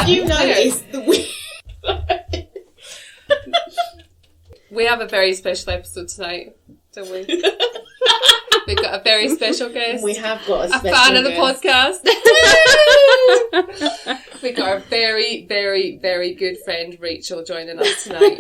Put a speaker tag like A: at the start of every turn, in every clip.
A: you noticed
B: we have a very special episode tonight, don't we? We've got a very special guest.
A: We have got a special
B: fan of the
A: guest.
B: podcast. We've got our very, very, very good friend Rachel joining us tonight.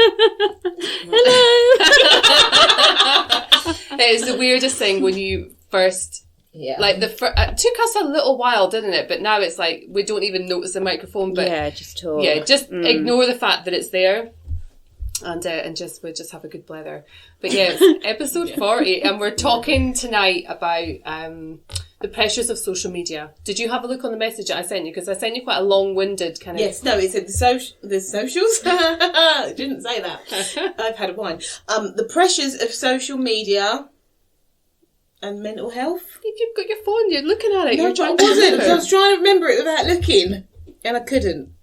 B: It is the weirdest thing when you first, like it took us a little while, didn't it? But now it's like we don't even notice the microphone. But
C: just talk.
B: Yeah, just ignore the fact that it's there. And we'll just have a good blather. But yeah, it's episode 40, and we're talking tonight about the pressures of social media. Did you have a look on the message that I sent you? Because I sent you quite a long-winded kind of...
A: Yes, no, it said the socials. I didn't say that. I've had a wine. The pressures of social media and mental health.
B: You've got your phone, you're looking at it.
A: No,
B: you're trying
A: I wasn't. I was trying to remember it without looking, and I couldn't.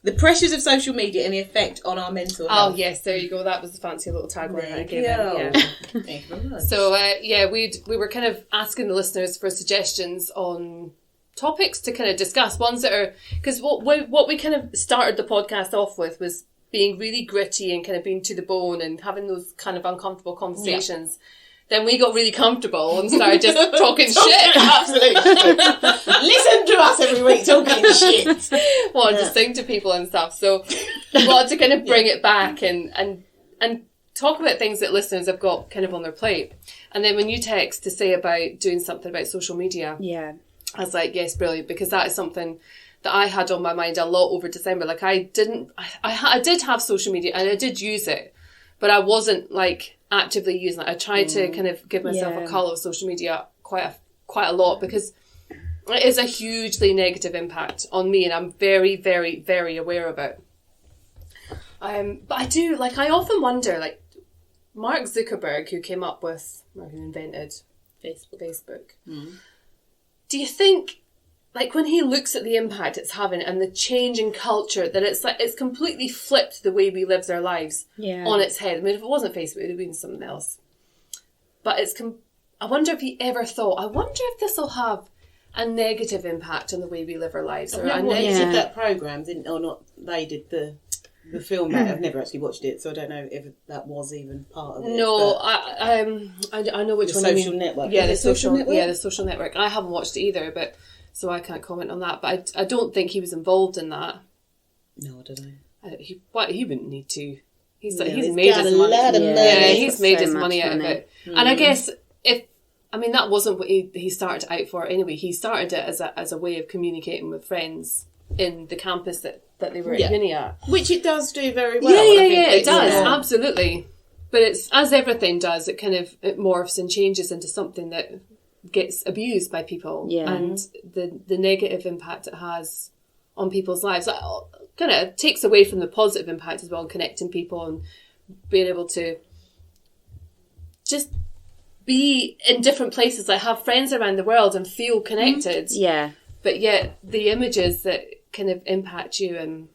A: The pressures of social media and the effect on our mental health.
B: Oh, yes, there you go. That was the fancy little tagline I gave
A: Yeah. Thank you very much.
B: So, we were kind of asking the listeners for suggestions on topics to kind of discuss. Ones that are... Because what we kind of started the podcast off with was being really gritty and kind of being to the bone and having those kind of uncomfortable conversations. Yeah. Then we got really comfortable and started just talking shit.
A: Absolutely. Listen to us every week talking shit.
B: Wanted to sing to people and stuff. So we wanted to kind of bring it back and talk about things that listeners have got kind of on their plate. And then when you text to say about doing something about social media, I was like, yes, brilliant, because that is something that I had on my mind a lot over December. Like I did have social media and I did use it, but I wasn't like actively using it. I tried to kind of give myself a cull of social media quite a lot because it is a hugely negative impact on me and I'm very, very, very aware of it. But I often wonder, like Mark Zuckerberg, who invented Facebook. Do you think, like when he looks at the impact it's having and the change in culture, that it's completely flipped the way we live our lives on its head? I mean, if it wasn't Facebook, it would have been something else. But I wonder if he ever thought, I wonder if this will have a negative impact on the way we live our lives. Or
A: that programme, they did the film. I've never actually watched it, so I don't know if that was even part of it.
B: No, I know which one you mean.
A: The social network.
B: Yeah, the social network. Yeah, the social network. I haven't watched it either, but so I can't comment on that. But I don't think he was involved in that.
A: No, I don't know.
B: He wouldn't need to. He's made
A: his money.
B: He's made his money out of it. And I guess that wasn't what he started out for anyway. He started it as a way of communicating with friends in the campus that they were at uni at.
A: Which it does do very well.
B: It does, absolutely. But it's, as everything does, it morphs and changes into something that gets abused by people. Yeah. And the negative impact it has on people's lives kind of takes away from the positive impact as well, connecting people and being able to just be in different places, like have friends around the world and feel connected. Yeah. But yet the images that kind of impact you and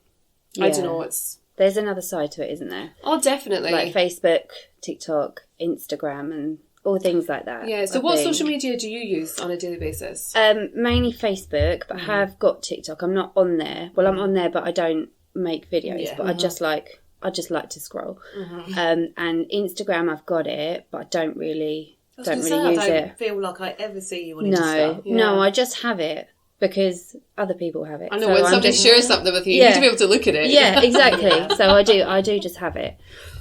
B: I don't know,
C: there's another side to it, isn't there?
B: Oh, definitely.
C: Like Facebook, TikTok, Instagram and all things like that.
B: Yeah, so what social media do you use on a daily basis?
C: Mainly Facebook, but I have got TikTok. I'm not on there. Well, I'm on there, but I don't make videos, but I just like to scroll. And Instagram, I've got it, but I don't really use it.
A: I don't feel like I ever see you on Instagram.
C: No, I just have it because other people have it.
B: I know, when somebody shares something with you, you need to be able to look at it.
C: Yeah, exactly. So I do just have it.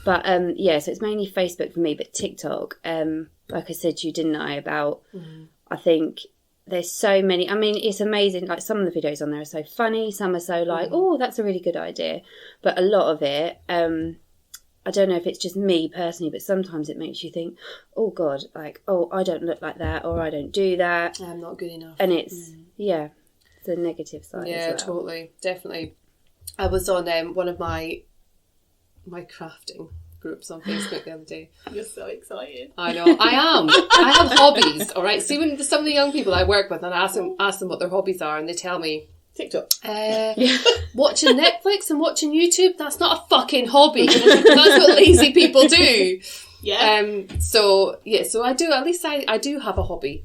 C: But so it's mainly Facebook for me, but TikTok, like I said to you, didn't I, about, I think there's so many, I mean, it's amazing, like some of the videos on there are so funny, some are so like, oh, that's a really good idea. But a lot of it, I don't know if it's just me personally, but sometimes it makes you think, oh God, like, oh, I don't look like that, or I don't do that.
B: I'm not good enough.
C: And it's, it's a negative side as well.
B: Yeah, totally, definitely. I was on one of my crafting groups on Facebook the other day.
A: You're so excited.
B: I know, I am. I have hobbies, all right? See, when some of the young people I work with, and I ask them what their hobbies are, and they tell me,
A: TikTok.
B: Watching Netflix and watching YouTube, that's not a fucking hobby. That's what lazy people do. Yeah. So I do, at least I do have a hobby.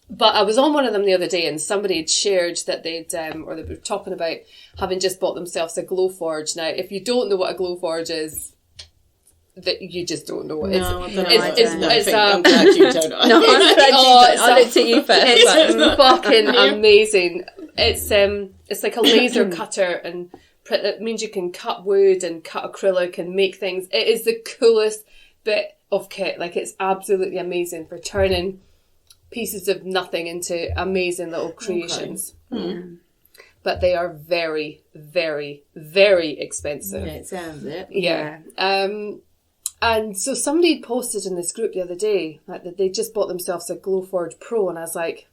B: But I was on one of them the other day, and somebody had shared that they were talking about having just bought themselves a Glowforge. Now, if you don't know what a Glowforge is, that you just don't know.
A: No, I don't know.
B: I'm
A: glad you don't know.
C: No, I'm glad you don't. I looked at you first.
B: It's fucking amazing. It's like a laser cutter, and it means you can cut wood and cut acrylic and make things. It is the coolest bit of kit. Like, it's absolutely amazing for turning pieces of nothing into amazing little creations.
A: Okay.
B: But they are very, very, very expensive.
A: Yeah, it sounds it.
B: Yeah. And so somebody posted in this group the other day that they just bought themselves a Glowforge Pro, and I was like,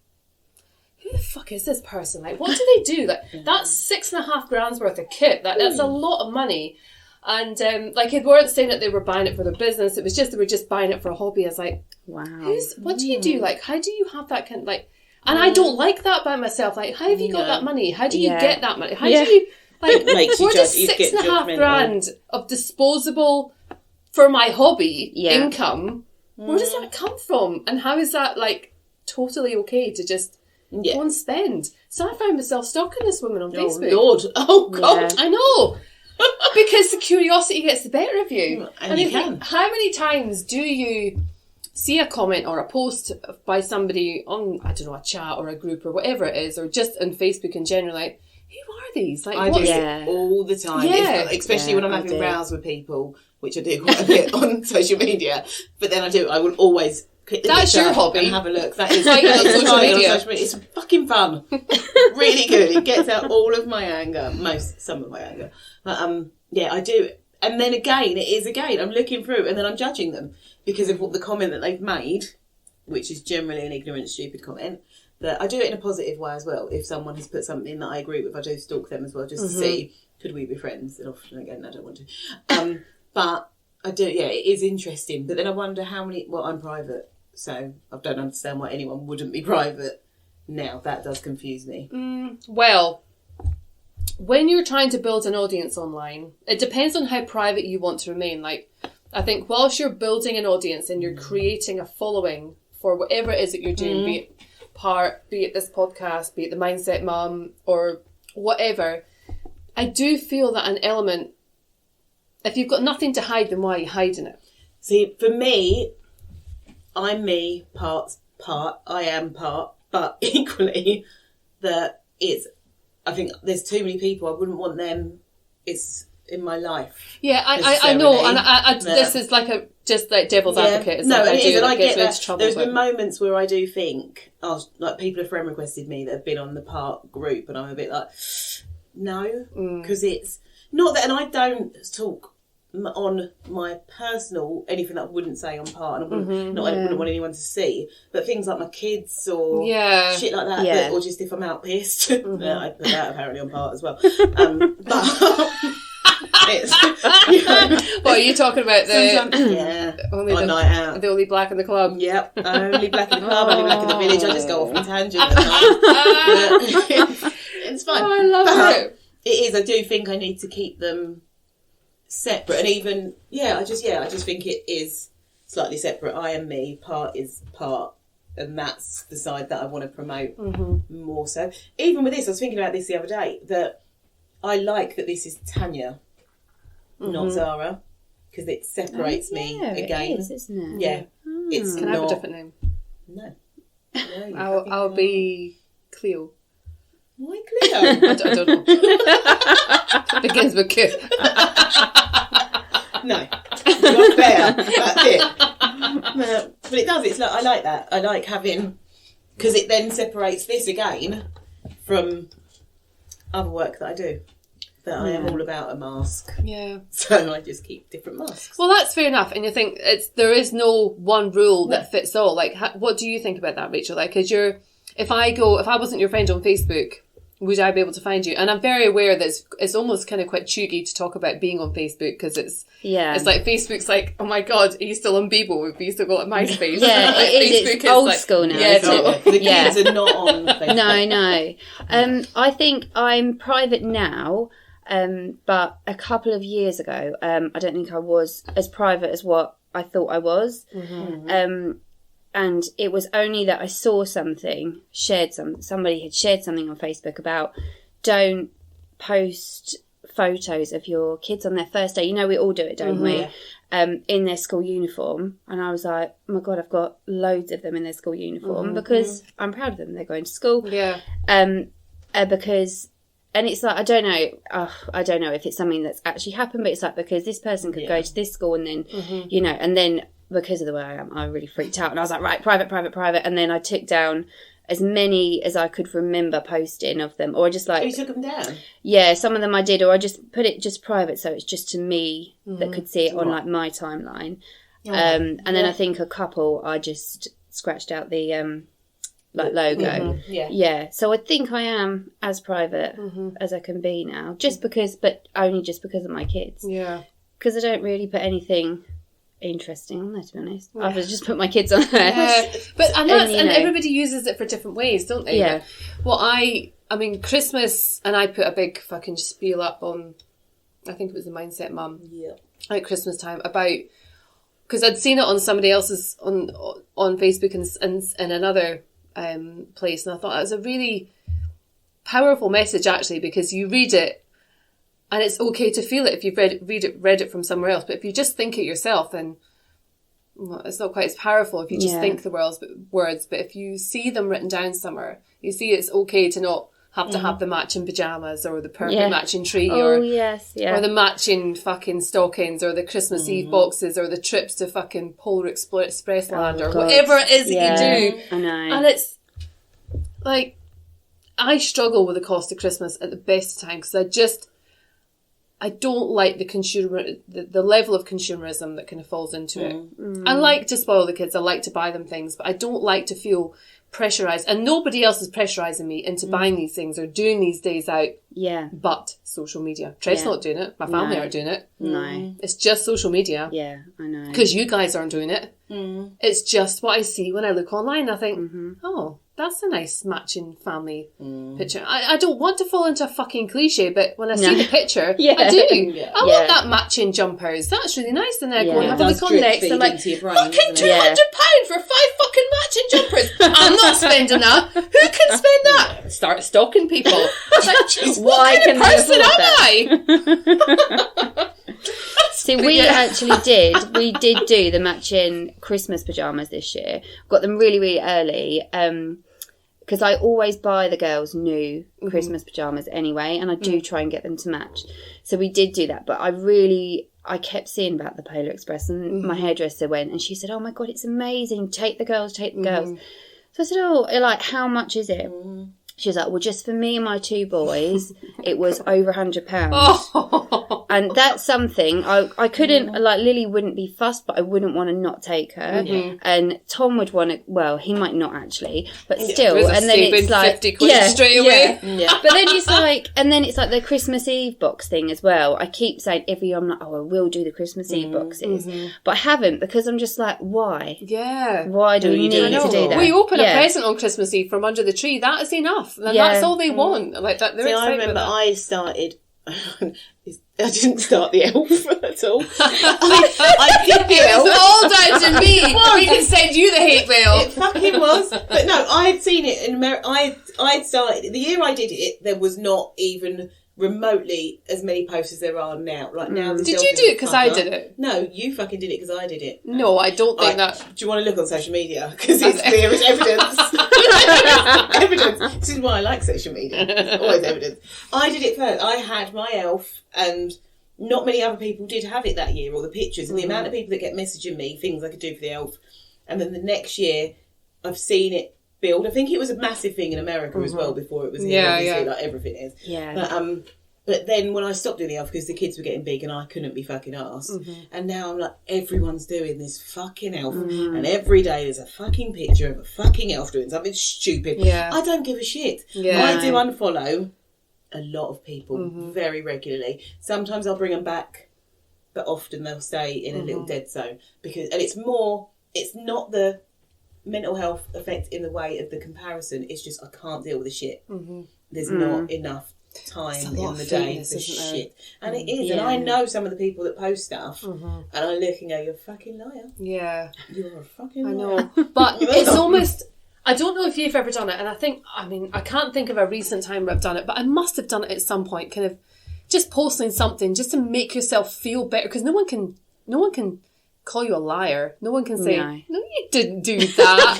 B: who the fuck is this person? Like, what do they do? Like, that's $6,500 worth of kit. That's a lot of money. And like, they weren't saying that they were buying it for their business. It was just they were just buying it for a hobby. I was like,
C: wow.
B: What do you do? Like, how do you have that kind of, like? And I don't like that by myself. Like, how have you got that money? How do you get that money? How do you, like, where does $6,500 of disposable for my hobby income, where does that come from? And how is that, like, totally okay to just go and spend? So I found myself stalking this woman on Facebook.
A: Oh, Lord. Oh, God.
B: I know. Because the curiosity gets the better of you.
A: And you can.
B: How many times do you see a comment or a post by somebody on, I don't know, a chat or a group or whatever it is, or just on Facebook in general, like, who are these? Like,
A: I do it all the time, especially when I'm having rows with people, which I do quite a bit on social media. But then I will always click the
B: That's your hobby.
A: and have a look. That is
B: like on social media.
A: It's fucking fun, really good. It gets out all of my anger, some of my anger. But I do. And then again, I'm looking through and then I'm judging them because of what the comment that they've made, which is generally an ignorant, stupid comment. That I do it in a positive way as well. If someone has put something that I agree with, I do stalk them as well, just to see, could we be friends? And often again, I don't want to. But I do, it is interesting. But then I wonder how many, I'm private, so I don't understand why anyone wouldn't be private now. That does confuse me.
B: Well, when you're trying to build an audience online, it depends on how private you want to remain. Like, I think whilst you're building an audience and you're creating a following for whatever it is that you're doing, be it this podcast, be it the Mindset Mum, or whatever, I do feel that an element, if you've got nothing to hide, then why are you hiding it?
A: See, for me, I'm me, part, I am part, but equally I think there's too many people. I wouldn't want them. It's in my life.
B: Yeah, I know, and this is like just like devil's advocate. It's
A: no,
B: like
A: it is, and I get
B: that.
A: There's been moments where I do think, like people have friend requested me that have been on the part group, and I'm a bit like, no, because it's not that, and I don't talk on my personal anything that I wouldn't say on part, and I wouldn't want anyone to see, but things like my kids or shit like that, or just if I'm out pissed, I put that apparently on part as well. But it's,
B: what are you talking about? Only
A: the night out,
B: the only black in the club.
A: Yep, only black in the club, only black in the village. I just go off on tangent. It's fine.
B: Oh, I love it.
A: It is. I do think I need to keep them separate, and even I just think it is slightly separate. I am me, part is part, and that's the side that I want to promote more so. Even with this, I was thinking about this the other day, that I like that this is Tanya, not Zara, because it separates me again.
C: It is, isn't it?
A: Yeah, it's
B: Can I have a different name?
A: No,
B: I'll be Cleo.
A: Why Cleo?
B: I don't know. It begins with Q.
A: No, not fair. That's it. But it does. It's like, I like that. I like having, because it then separates this again from other work that I do. That I am all about a mask.
B: Yeah.
A: So I just keep different masks.
B: Well, that's fair enough. And you think there is no one rule that fits all. Like, what do you think about that, Rachel? Like, if I wasn't your friend on Facebook, would I be able to find you? And I'm very aware that it's almost kind of quite cheeky to talk about being on Facebook, because it's like Facebook's like, oh my God, are you still on Bebo? We used to go at MySpace.
C: Yeah, it's old like, school now.
A: Yeah, the kids are not on Facebook.
C: No. I think I'm private now, but a couple of years ago, I don't think I was as private as what I thought I was. and it was only that I saw something, somebody had shared something on Facebook about don't post photos of your kids on their first day. You know, we all do it, don't we? In their school uniform. And I was like, oh my God, I've got loads of them in their school uniform because I'm proud of them. They're going to school.
B: Yeah.
C: Because, and it's like, I don't know if it's something that's actually happened, but it's like, because this person could go to this school and then, you know, and then because of the way I am, I really freaked out and I was like, right, private. And then I took down as many as I could remember posting of them, or just like...
A: Oh, you took them down?
C: Yeah, some of them I did, or I just put it just private, so it's just to me that could see it on like my timeline. And then I think a couple I just scratched out the like logo. Yeah. So I think I am as private as I can be now, just because, but only just because of my kids.
B: Yeah.
C: Because I don't really put anything interesting on there, to be honest. I've just put my kids on there.
B: But and everybody uses it for different ways, don't they?
C: Yeah.
B: Well, I mean, Christmas, and I put a big fucking spiel up on, I think it was the Mindset Mum, at Christmas time, about, because I'd seen it on somebody else's, on Facebook and another place, and I thought that was a really powerful message, actually, because you read it, and it's okay to feel it if you've read it from somewhere else. But if you just think it yourself, then it's not quite as powerful if you just think the words. But if you see them written down somewhere, you see it's okay to not have to have the matching pyjamas or the perfect matching tree or the matching fucking stockings or the Christmas Eve boxes or the trips to fucking Polar Express land or whatever it is that you do.
C: I know.
B: And it's like, I struggle with the cost of Christmas at the best of times because I don't like the level of consumerism that kind of falls into it. I like to spoil the kids. I like to buy them things, but I don't like to feel pressurised. And nobody else is pressurising me into buying these things or doing these days out. Yeah. But social media. Trev's not doing it. My family aren't doing it.
C: No.
B: It's just social media.
C: Yeah, I know.
B: Because you guys aren't doing it. It's just what I see when I look online. I think, oh, that's a nice matching family picture. I don't want to fall into a fucking cliche, but when I see the picture, I do. I want that matching jumpers. That's really nice. And then I go and have a look on next. I'm like, fucking £200 for 5 fucking matching jumpers. I'm not spending that. Who can spend that? Start stalking people. Like, why can person am I?
C: See, we actually did. We did do the matching Christmas pyjamas this year. Got them really, really early. Because I always buy the girls new Christmas pyjamas anyway, and I do try and get them to match. So we did do that, but I kept seeing about the Polar Express, and my hairdresser went, and she said, "Oh my God, it's amazing! Take the girls." So I said, "Oh, like how much is it?" She was like, well, just for me and my 2 boys, it was over £100. And that's something I couldn't, like, Lily wouldn't be fussed, but I wouldn't want to not take her. And Tom would want to, well, he might not actually, but still. And then it's like,
B: 50 quid straight away.
C: But then it's like, the Christmas Eve box thing as well. I keep saying every year, I'm like, oh, I will do the Christmas Eve boxes. But I haven't, because I'm just like, why?
B: Yeah.
C: Why do we need to do that?
B: We open a present on Christmas Eve from under the tree. That is enough. And that's all they want. Like that.
A: See, I remember I started. I didn't start the elf at all. I did the elf.
B: It's all down to me. We can send you the hate mail.
A: It fucking was. But no, I had seen it in America. I started the year I did it. There was not even remotely as many posts as there are now. Like now,
B: did you do it because I did it?
A: No, you fucking did it because I did it.
B: No, I don't think that.
A: Do you want to look on social media? Because there is evidence. Evidence. This is why I like social media. There's always evidence. I did it first. I had my elf, and not many other people did have it that year, or the pictures, and the amount of people that get messaging me things I could do for the elf. And then the next year, I've seen it build. I think it was a massive thing in America as well before it was here. Obviously, like everything is. Yeah. But then when I stopped doing the elf because the kids were getting big and I couldn't be fucking arsed, and now I'm like, everyone's doing this fucking elf, and every day there's a fucking picture of a fucking elf doing something stupid. Yeah. I don't give a shit. Yeah. I do unfollow a lot of people very regularly. Sometimes I'll bring them back, but often they'll stay in a little dead zone and it's not the mental health effect in the way of the comparison. It's just I can't deal with the shit. There's not enough time
B: lot
A: in the
B: of
A: day
B: fakeness,
A: for
B: isn't there?
A: shit. And it is. And
C: Yeah.
A: I know some of the people that post stuff, and I look and go, you're a fucking liar.
B: Yeah.
A: You're a fucking
B: I
A: liar.
B: know. But it's almost, I don't know if you've ever done it, and I can't think of a recent time where I've done it, but I must have done it at some point, kind of just posting something just to make yourself feel better, because no one can call you a liar. No one can say, no you didn't do that.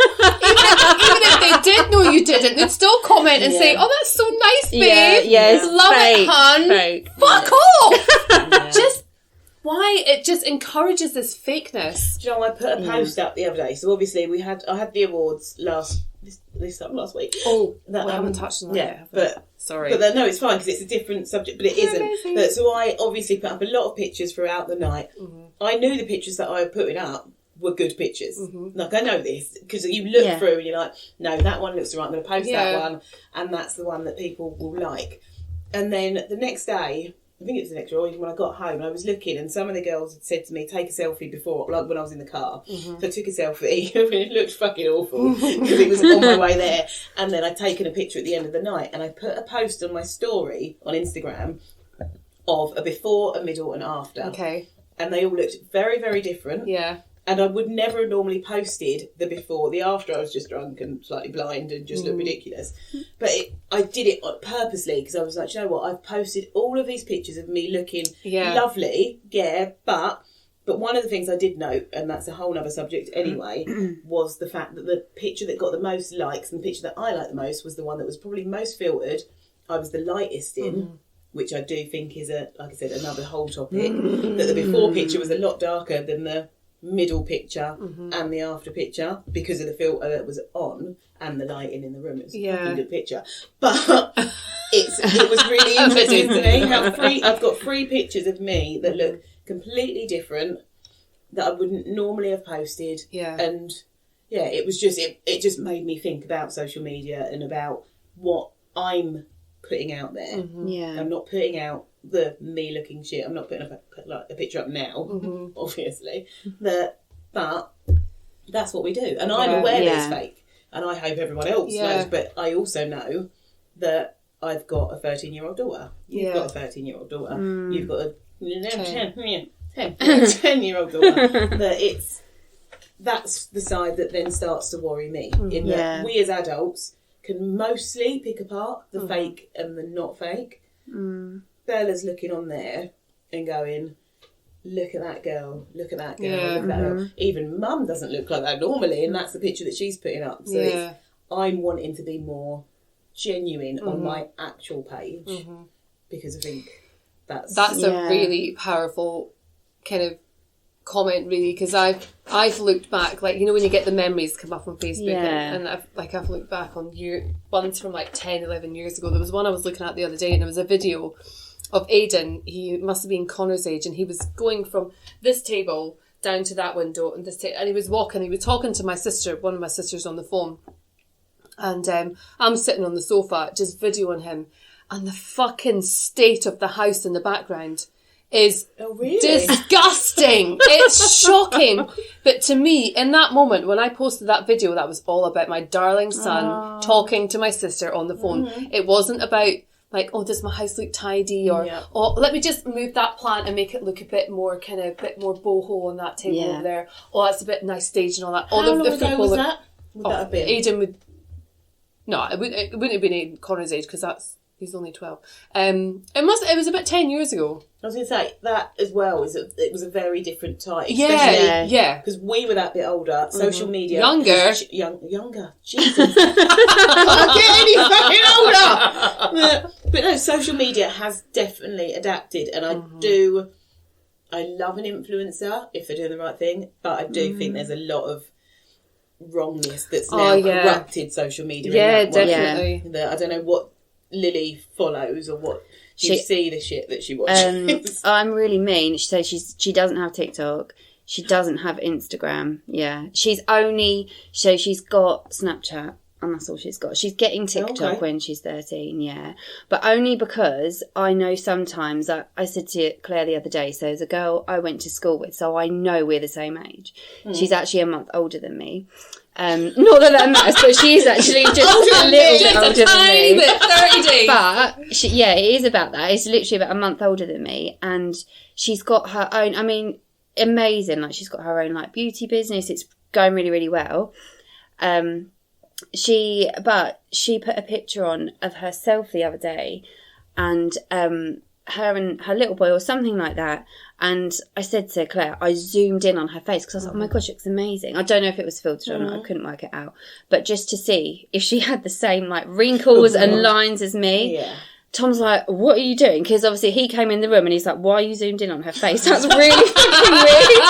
B: even if they did know you didn't, they'd still comment and say, oh, that's so nice, babe.
C: Yes,
B: love
C: fake,
B: it, hun.
C: fake.
B: Fuck off. Just why it just encourages this fakeness.
A: Do you know, I put a post up the other day. So obviously I had the awards last week.
B: Oh,
A: That,
B: we haven't touched on that yet, have we?
A: but
B: sorry.
A: But then, no, it's fine because it's a different subject, but it isn't.
B: Amazing.
A: But, so I obviously put up a lot of pictures throughout the night. I knew the pictures that I was putting up were good pictures. Like, I know this because you look through and you're like, no, that one looks right. I'm going to post that one, and that's the one that people will like. And then the next day, I think it was the next day, or even when I got home, I was looking, and some of the girls had said to me, take a selfie before, like when I was in the car. So I took a selfie, and it looked fucking awful, because it was on my way there. And then I'd taken a picture at the end of the night, and I put a post on my story on Instagram of a before, a middle, and after.
B: Okay.
A: And they all looked very, very different.
B: Yeah.
A: And I would never have normally posted the before. The after, I was just drunk and slightly blind and just looked ridiculous. But I did it purposely because I was like, you know what? I've posted all of these pictures of me looking lovely, but one of the things I did note, and that's a whole other subject anyway, was the fact that the picture that got the most likes and the picture that I liked the most was the one that was probably most filtered. I was the lightest in. Which I do think is, like I said, another whole topic. That the before picture was a lot darker than the middle picture and the after picture because of the filter that was on and the lighting in the room. It was a fucking good picture. But it was really interesting to me how I've got 3 pictures of me that look completely different that I wouldn't normally have posted.
B: Yeah.
A: And it was just, it just made me think about social media and about what I'm putting out there.
C: Yeah.
A: I'm not putting out the me looking shit. I'm not putting a picture up now, obviously. But that's what we do. And I'm aware that it's fake. And I hope everyone else knows. But I also know that I've got a 13-year-old daughter. You've got a 13-year-old daughter. You've got a 10-year-old daughter. That's the side that then starts to worry me. In that we as adults can mostly pick apart the fake and the not fake. Bella's looking on there and going, look at that girl, look at that girl, look at that girl. Even Mum doesn't look like that normally, and that's the picture that she's putting up. So I'm wanting to be more genuine on my actual page because I think that's
B: a really powerful kind of comment, really, because I've looked back, like, you know, when you get the memories come up on Facebook, and I've looked back on ones from like 10, 11 years ago. There was one I was looking at the other day, and there was a video of Aidan. He must have been Connor's age, and he was going from this table down to that window and and he was talking to my sister, one of my sisters, on the phone, and I'm sitting on the sofa just videoing him, and the fucking state of the house in the background is disgusting. It's shocking. But to me, in that moment, when I posted that video, that was all about my darling son talking to my sister on the phone. It wasn't about, like, oh, does my house look tidy? Or, oh, let me just move that plant and make it look a bit more boho on that table over there. Oh, that's a bit nice stage and all that.
A: How long ago was that? Would that have been?
B: Aidan would... No, it wouldn't have been Aidan Connor's age, because he's only 12. It was about 10 years ago.
A: I was going to say, that as well, it was a very different time.
B: Yeah.
A: Because we were that bit older. Social media.
B: Younger.
A: Younger. Jesus. I can't get any fucking older. But no, social media has definitely adapted. And I love an influencer if they're doing the right thing. But I do think there's a lot of wrongness that's now corrupted social media.
B: Yeah, definitely.
A: I don't know what Lily follows or what... You see the shit that she watches.
C: I'm really mean. So she doesn't have TikTok. She doesn't have Instagram. Yeah. She's got Snapchat. and that's all she's got. She's getting TikTok
A: Okay.
C: when she's 13, yeah. But only because I know sometimes, I said to Claire the other day, so there's a girl I went to school with, so I know we're the same age. She's actually a month older than me. Not that matters, but she's actually just a little bit older than
B: tiny
C: me.
B: bit, 30 days.
C: But, it is about that. It's literally about a month older than me. And she's got her own, I mean, amazing. Like, she's got her own, like, beauty business. It's going really, really well. She put a picture on of herself the other day, and her and her little boy or something like that. And I said to Claire, I zoomed in on her face because I was like, oh my gosh, it looks amazing. I don't know if it was filtered or not. I couldn't work it out. But just to see if she had the same like wrinkles and lines as me.
A: Yeah.
C: Tom's like, what are you doing? Because obviously he came in the room and he's like, why are you zoomed in on her face? That's really fucking weird.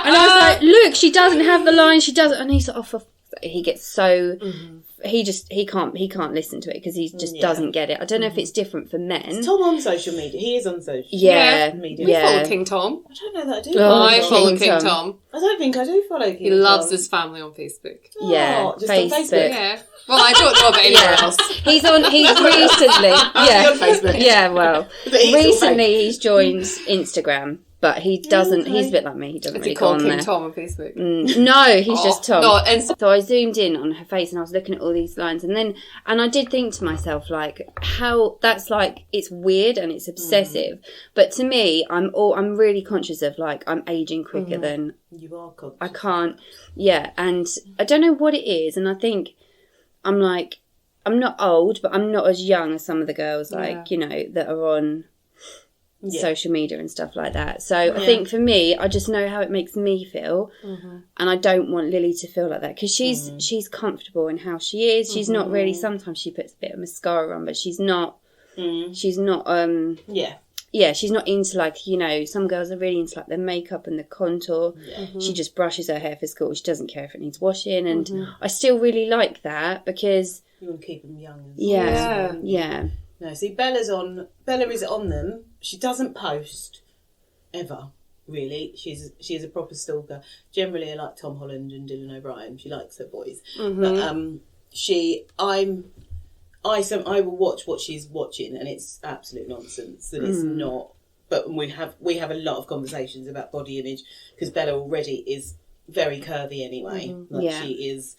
C: And I was like, look, she doesn't have the line. She doesn't. And he's like, oh, he gets so... He can't listen to it because he just doesn't get it. I don't know if it's different for men.
A: Is Tom on social media? He is on social media.
B: We follow King Tom.
A: I don't know that I do.
C: Oh,
B: I follow King Tom.
A: I don't think I do follow King
B: He
A: Tom.
B: loves his family on Facebook.
C: Yeah,
A: just on Facebook.
B: Yeah. Well, I don't know about anywhere else.
C: He's recently. Yeah.
A: on Facebook.
C: Yeah, well.
A: But he's all
C: Recently he's joined Instagram, but he doesn't, he's a bit like me, he doesn't
B: Is
C: really
B: he
C: go
B: called
C: on
B: King
C: there.
B: Tom on Facebook?
C: No, he's just Tom.
B: No, Insta-
C: So I zoomed in on her face and I was looking at all these lines, and I did think to myself, like, how that's like, it's weird and it's obsessive, but to me, I'm really conscious of, like, I'm aging quicker than
A: You are conscious.
C: I can't, and I don't know what it is, and I think I'm like, I'm not old, but I'm not as young as some of the girls, like, you know, that are on social media and stuff like that. So I think for me, I just know how it makes me feel, and I don't want Lily to feel like that because she's comfortable in how she is. She's not really. Sometimes she puts a bit of mascara on, but she's not. She's not. She's not into, like, you know, some girls are really into, like, the makeup and the contour. She just brushes her hair for school. She doesn't care if it needs washing, and I still really like that because
A: You want to keep them young.
C: yeah.
A: No, see, Bella is on them. She doesn't post ever, really. She is a proper stalker. Generally, I like Tom Holland and Dylan O'Brien. She likes her boys. But I will watch what she's watching, and it's absolute nonsense. And it's not. But we have a lot of conversations about body image because Bella already is very curvy anyway. She is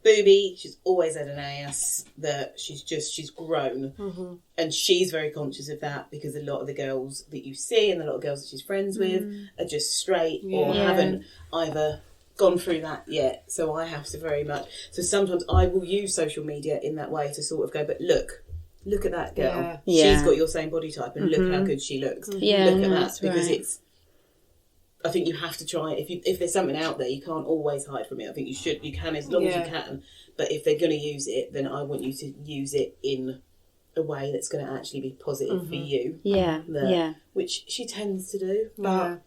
A: booby. She's always had an ass. That she's grown, and she's very conscious of that because a lot of the girls that you see and a lot of girls that she's friends with are just straight or haven't either gone through that yet. So I have to very much. So sometimes I will use social media in that way to sort of go, but look at that girl.
C: Yeah.
A: She's got your same body type, and look how good she looks.
C: Yeah,
A: Look at that
C: that's
A: because
C: right.
A: it's. I think you have to try. If there's something out there, you can't always hide from it. I think you can as long as you can. But if they're going to use it, then I want you to use it in a way that's going to actually be positive for you.
C: Yeah.
A: Which she tends to do, but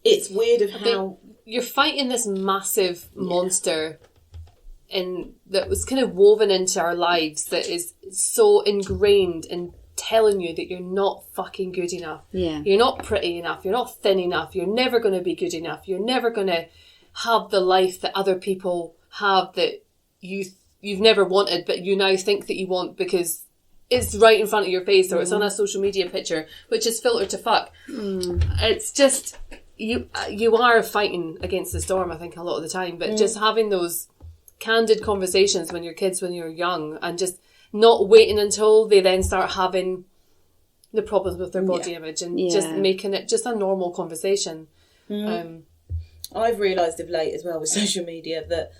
A: it's weird of how
B: you're fighting this massive monster that was kind of woven into our lives that is so ingrained in telling you that you're not fucking good enough.
C: Yeah.
B: You're not pretty enough. You're not thin enough. You're never going to be good enough. You're never going to have the life that other people have that you've never wanted, but you now think that you want because it's right in front of your face or it's on a social media picture, which is filtered to fuck. It's just, you are fighting against the storm, I think, a lot of the time, but just having those candid conversations when you're young and just not waiting until they then start having the problems with their body image and just making it just a normal conversation.
A: I've realised of late as well with social media that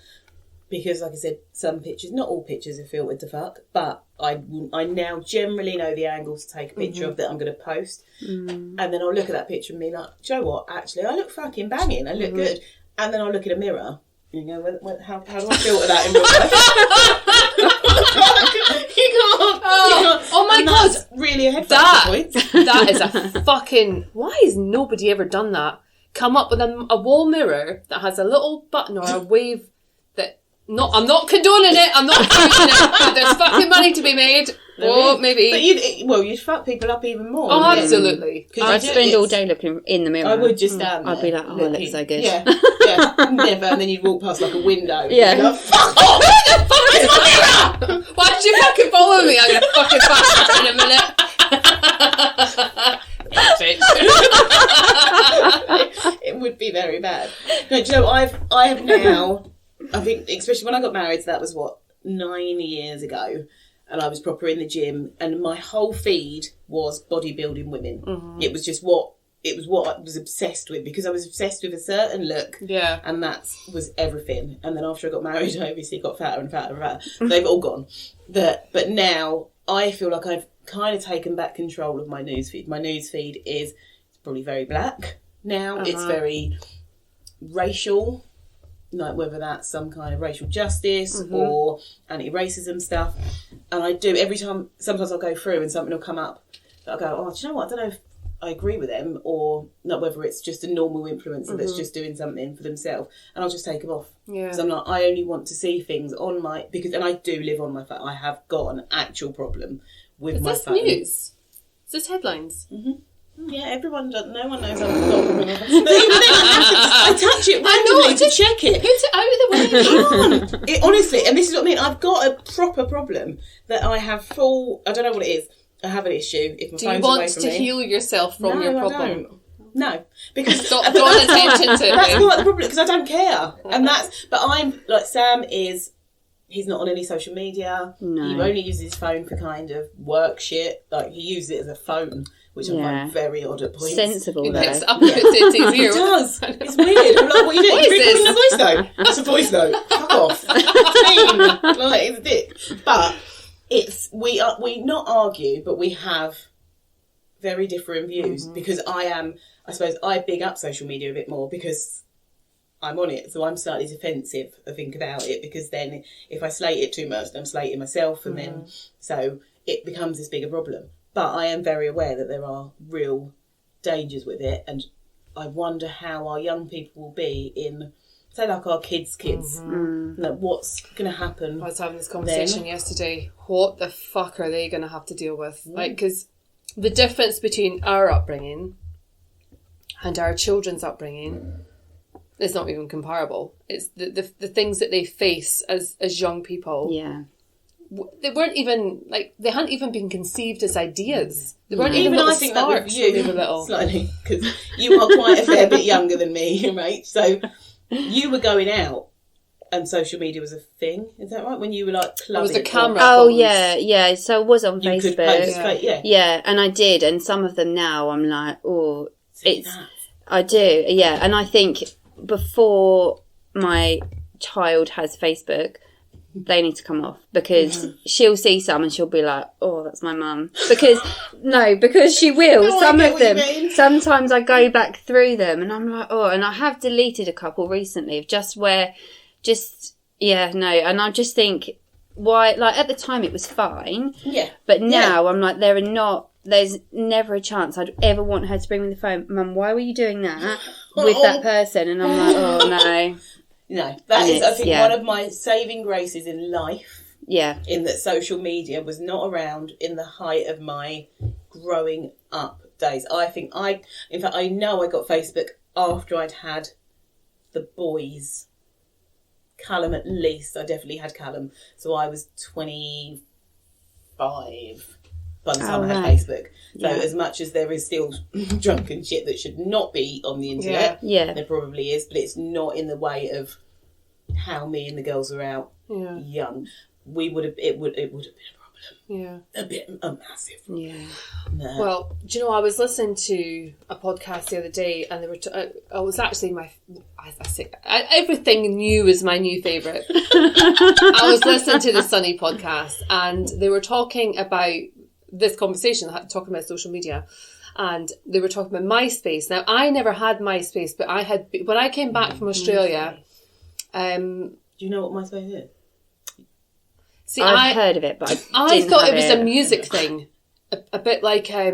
A: because, like I said, some pictures, not all pictures are filtered to fuck, but I now generally know the angles to take a picture of that I'm going to post. And then I'll look at that picture and be like, do you know what? Actually, I look fucking banging. I look good. And then I'll look in a mirror and go, how do I filter that in real life? You can't.
B: Oh my God.
A: That's really a headphone point.
B: That is a fucking... Why has nobody ever done that? Come up with a wall mirror that has a little button or a wave that... I'm not condoning it. I'm not encouraging it. But there's fucking money to be made. Oh, maybe.
A: But you'd fuck people up even more.
B: Oh,
A: wouldn't it?
B: absolutely.
A: 'Cause
C: I'd
A: you do-
C: spend all
A: it's-
C: day looking in the mirror.
A: I would just stand there.
C: I'd be like, oh, it looks so good.
A: Yeah, never. And then you'd walk past like a window.
C: Yeah.
A: You'd be like, fuck off!
B: Where's my mirror? Why did you fucking follow me? I'm gonna fucking fuck you in a minute. Bitch.
A: It would be very bad. No, do you know, I have now, I think, especially when I got married, so that was 9 years ago, and I was proper in the gym, and my whole feed was bodybuilding women.
B: Mm-hmm.
A: It was just what I was obsessed with, because I was obsessed with a certain look.
B: Yeah.
A: And that was everything. And then after I got married, I obviously got fatter and fatter and fatter. They've all gone. But now I feel like I've kind of taken back control of my newsfeed. My newsfeed is probably very black now. It's very racial, like whether that's some kind of racial justice or anti-racism stuff. And I do, every time, sometimes I'll go through and something will come up that I'll go, oh, do you know what? I don't know if I agree with them, or not, whether it's just a normal influencer that's just doing something for themselves, and I'll just take them off.
B: Yeah.
A: Because I'm like, I only want to see things on my, and I do live on my phone. I have got an actual problem with
B: Is
A: my
B: this
A: phone.
B: news? Is this headlines?
A: Yeah, everyone does. No one knows I've got a problem with my phone. I touch it randomly to check it.
B: Put it out of the way.
A: Honestly, and this is what I mean, I've got a proper problem that I have full, I don't know what it is, I have an issue if my
B: Do you
A: phone's
B: want
A: away from
B: to
A: me.
B: heal yourself from your problem?
A: I don't. No, because
B: Stop drawing attention to
A: that's
B: it.
A: not the problem, because I don't care. And but I'm, like, Sam is, he's not on any social media.
C: No.
A: He only uses his phone for kind of work shit. Like, he uses it as a phone, which I find very odd at points.
C: Sensible,
B: He
C: though.
B: picks it up and puts it to his ear.
A: It does. It's weird. I'm like, what are you doing?
B: What
A: You're
B: is
A: recording a voice note. That's a voice note. Fuck off. Like, it's a dick. But we not argue, but we have very different views, because I suppose I big up social media a bit more because I'm on it, so I'm slightly defensive, I think, about it, because then if I slate it too much, then I'm slating myself, and then so it becomes this bigger problem. But I am very aware that there are real dangers with it, and I wonder how our young people will be in, say, like our kids, like, what's going to happen.
B: I was having this conversation yesterday. What the fuck are they going to have to deal with? Like, because the difference between our upbringing and our children's upbringing is not even comparable. It's the things that they face as young people.
C: Yeah.
B: They weren't even, like, they hadn't even been conceived as ideas. They weren't even
A: Even
B: little
A: I think that with
B: sparks
A: you,
B: when they were little.
A: slightly, because you are quite a fair bit younger than me, right? So you were going out and social media was a thing, is that right? When you were like clubbing.
B: was the camera.
C: Oh,
B: phones.
C: yeah. So I was on
A: You
C: Facebook.
A: could post,
B: Yeah.
C: Yeah, and I did, and some of them now I'm like, oh,
A: See
C: it's,
A: that?
C: I do, yeah, and I think before my child has Facebook, they need to come off, because she'll see some and she'll be like, oh, that's my mum. Because she will.
A: No, I
C: Some
A: get
C: of
A: what you
C: them,
A: mean.
C: sometimes I go back through them and I'm like, oh, and I have deleted a couple recently, and I just think, why, like, at the time it was fine,
A: Yeah.
C: but now I'm like, there's never a chance I'd ever want her to bring me the phone. Mum, why were you doing that with that person? And I'm like, oh no.
A: No, that is, I think,
C: yeah.
A: one of my saving graces in life,
C: Yeah.
A: in that social media was not around in the height of my growing up days. In fact, I know I got Facebook after I'd had the boys. Callum, at least. I definitely had Callum. So I was 25 by the time I had
C: right.
A: Facebook. So as much as there is still drunken shit that should not be on the internet,
C: Yeah.
A: there probably is, but it's not in the way of how me and the girls were out young. It would have been a problem.
B: Yeah.
A: A massive problem.
C: Yeah.
A: No.
B: Well, do you know, I was listening to a podcast the other day, and they were. I was actually everything new is my new favourite. I was listening to the Sunny podcast, and they were talking about this conversation, talking about social media, and they were talking about MySpace. Now, I never had MySpace, but I had when I came back from Australia.
A: Do you know what MySpace is?
B: See,
C: I've heard of it, but
B: I
C: didn't
B: thought
C: have
B: it was a music thing, a bit like.
A: I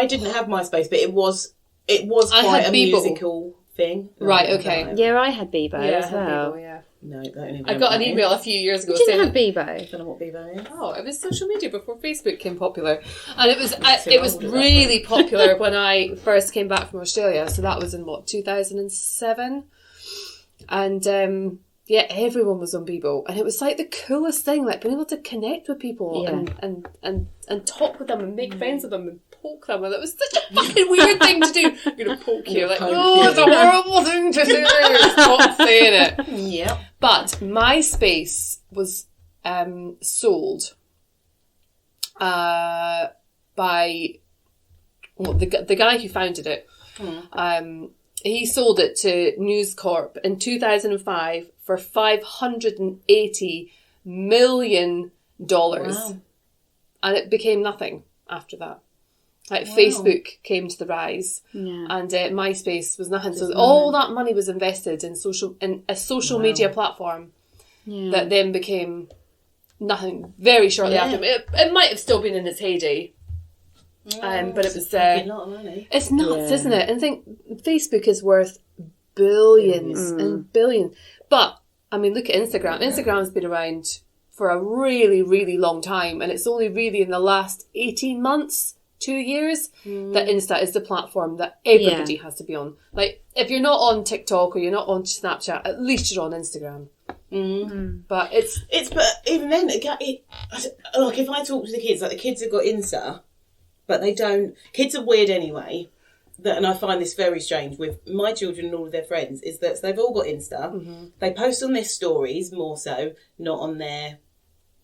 A: didn't have MySpace, but it was
B: I
A: quite
B: had
A: a
B: Bebo.
A: musical thing.
B: Right, okay.
C: Yeah, I had Bebo
B: Yeah,
C: as well.
B: Bebo, yeah.
A: No, don't even
B: I got an email a few years ago
C: You
B: saying
C: didn't have
A: I
C: Bebo.
A: don't know what Bebo is.
B: oh, it was social media before Facebook became popular, and it was
A: old at that
B: really popular when I first came back from Australia. So that was in 2007, and yeah, everyone was on Bebo, and it was like the coolest thing, like being able to connect with people and talk with them and make friends with them and poke them, and it was such a fucking weird thing to do. I'm gonna poke you, like,
A: poke
B: oh,
A: you.
B: it's a horrible thing to do. Stop saying it.
A: Yep.
B: But MySpace was sold by the guy who founded it. He sold it to News Corp in 2005 for $580 million.
A: Wow.
B: And it became nothing after that. Like Facebook came to the rise, and MySpace was nothing. So all that money was invested in a social media platform that then became nothing very shortly after. It might have still been in its heyday, but it was.
A: A lot of money.
B: It's nuts, isn't it? And I think Facebook is worth billions and billions. But I mean, look at Instagram. Instagram's been around for a really, really long time, and it's only really in the last 18 months. 2 years, that Insta is the platform that everybody has to be on. Like, if you're not on TikTok or you're not on Snapchat, at least you're on Instagram. But
A: but even then, like if I talk to the kids, like the kids have got Insta, but they don't. Kids are weird anyway. And I find this very strange with my children and all of their friends, is that they've all got Insta. They post on their stories more so, not on their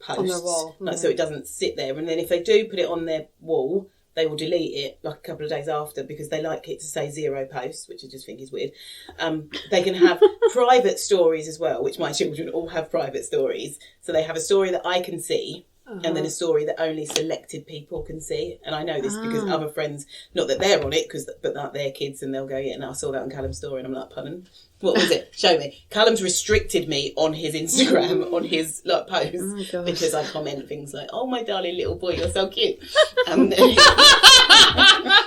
A: posts.
B: On their wall.
A: Like, so it doesn't sit there. And then if they do put it on their wall, they will delete it like a couple of days after because they like it to say 0 posts, which I just think is weird. They can have private stories as well, which my children all have private stories. So they have a story that I can see and then a story that only selected people can see. And I know this because other friends, not that they're on it, but that they're kids, and they'll go, yeah, no, I saw that on Callum's story. And I'm like, pardon? What was it? Show me. Callum's restricted me on his Instagram, on his post, because I comment things like, "Oh my darling little boy, you're so cute," and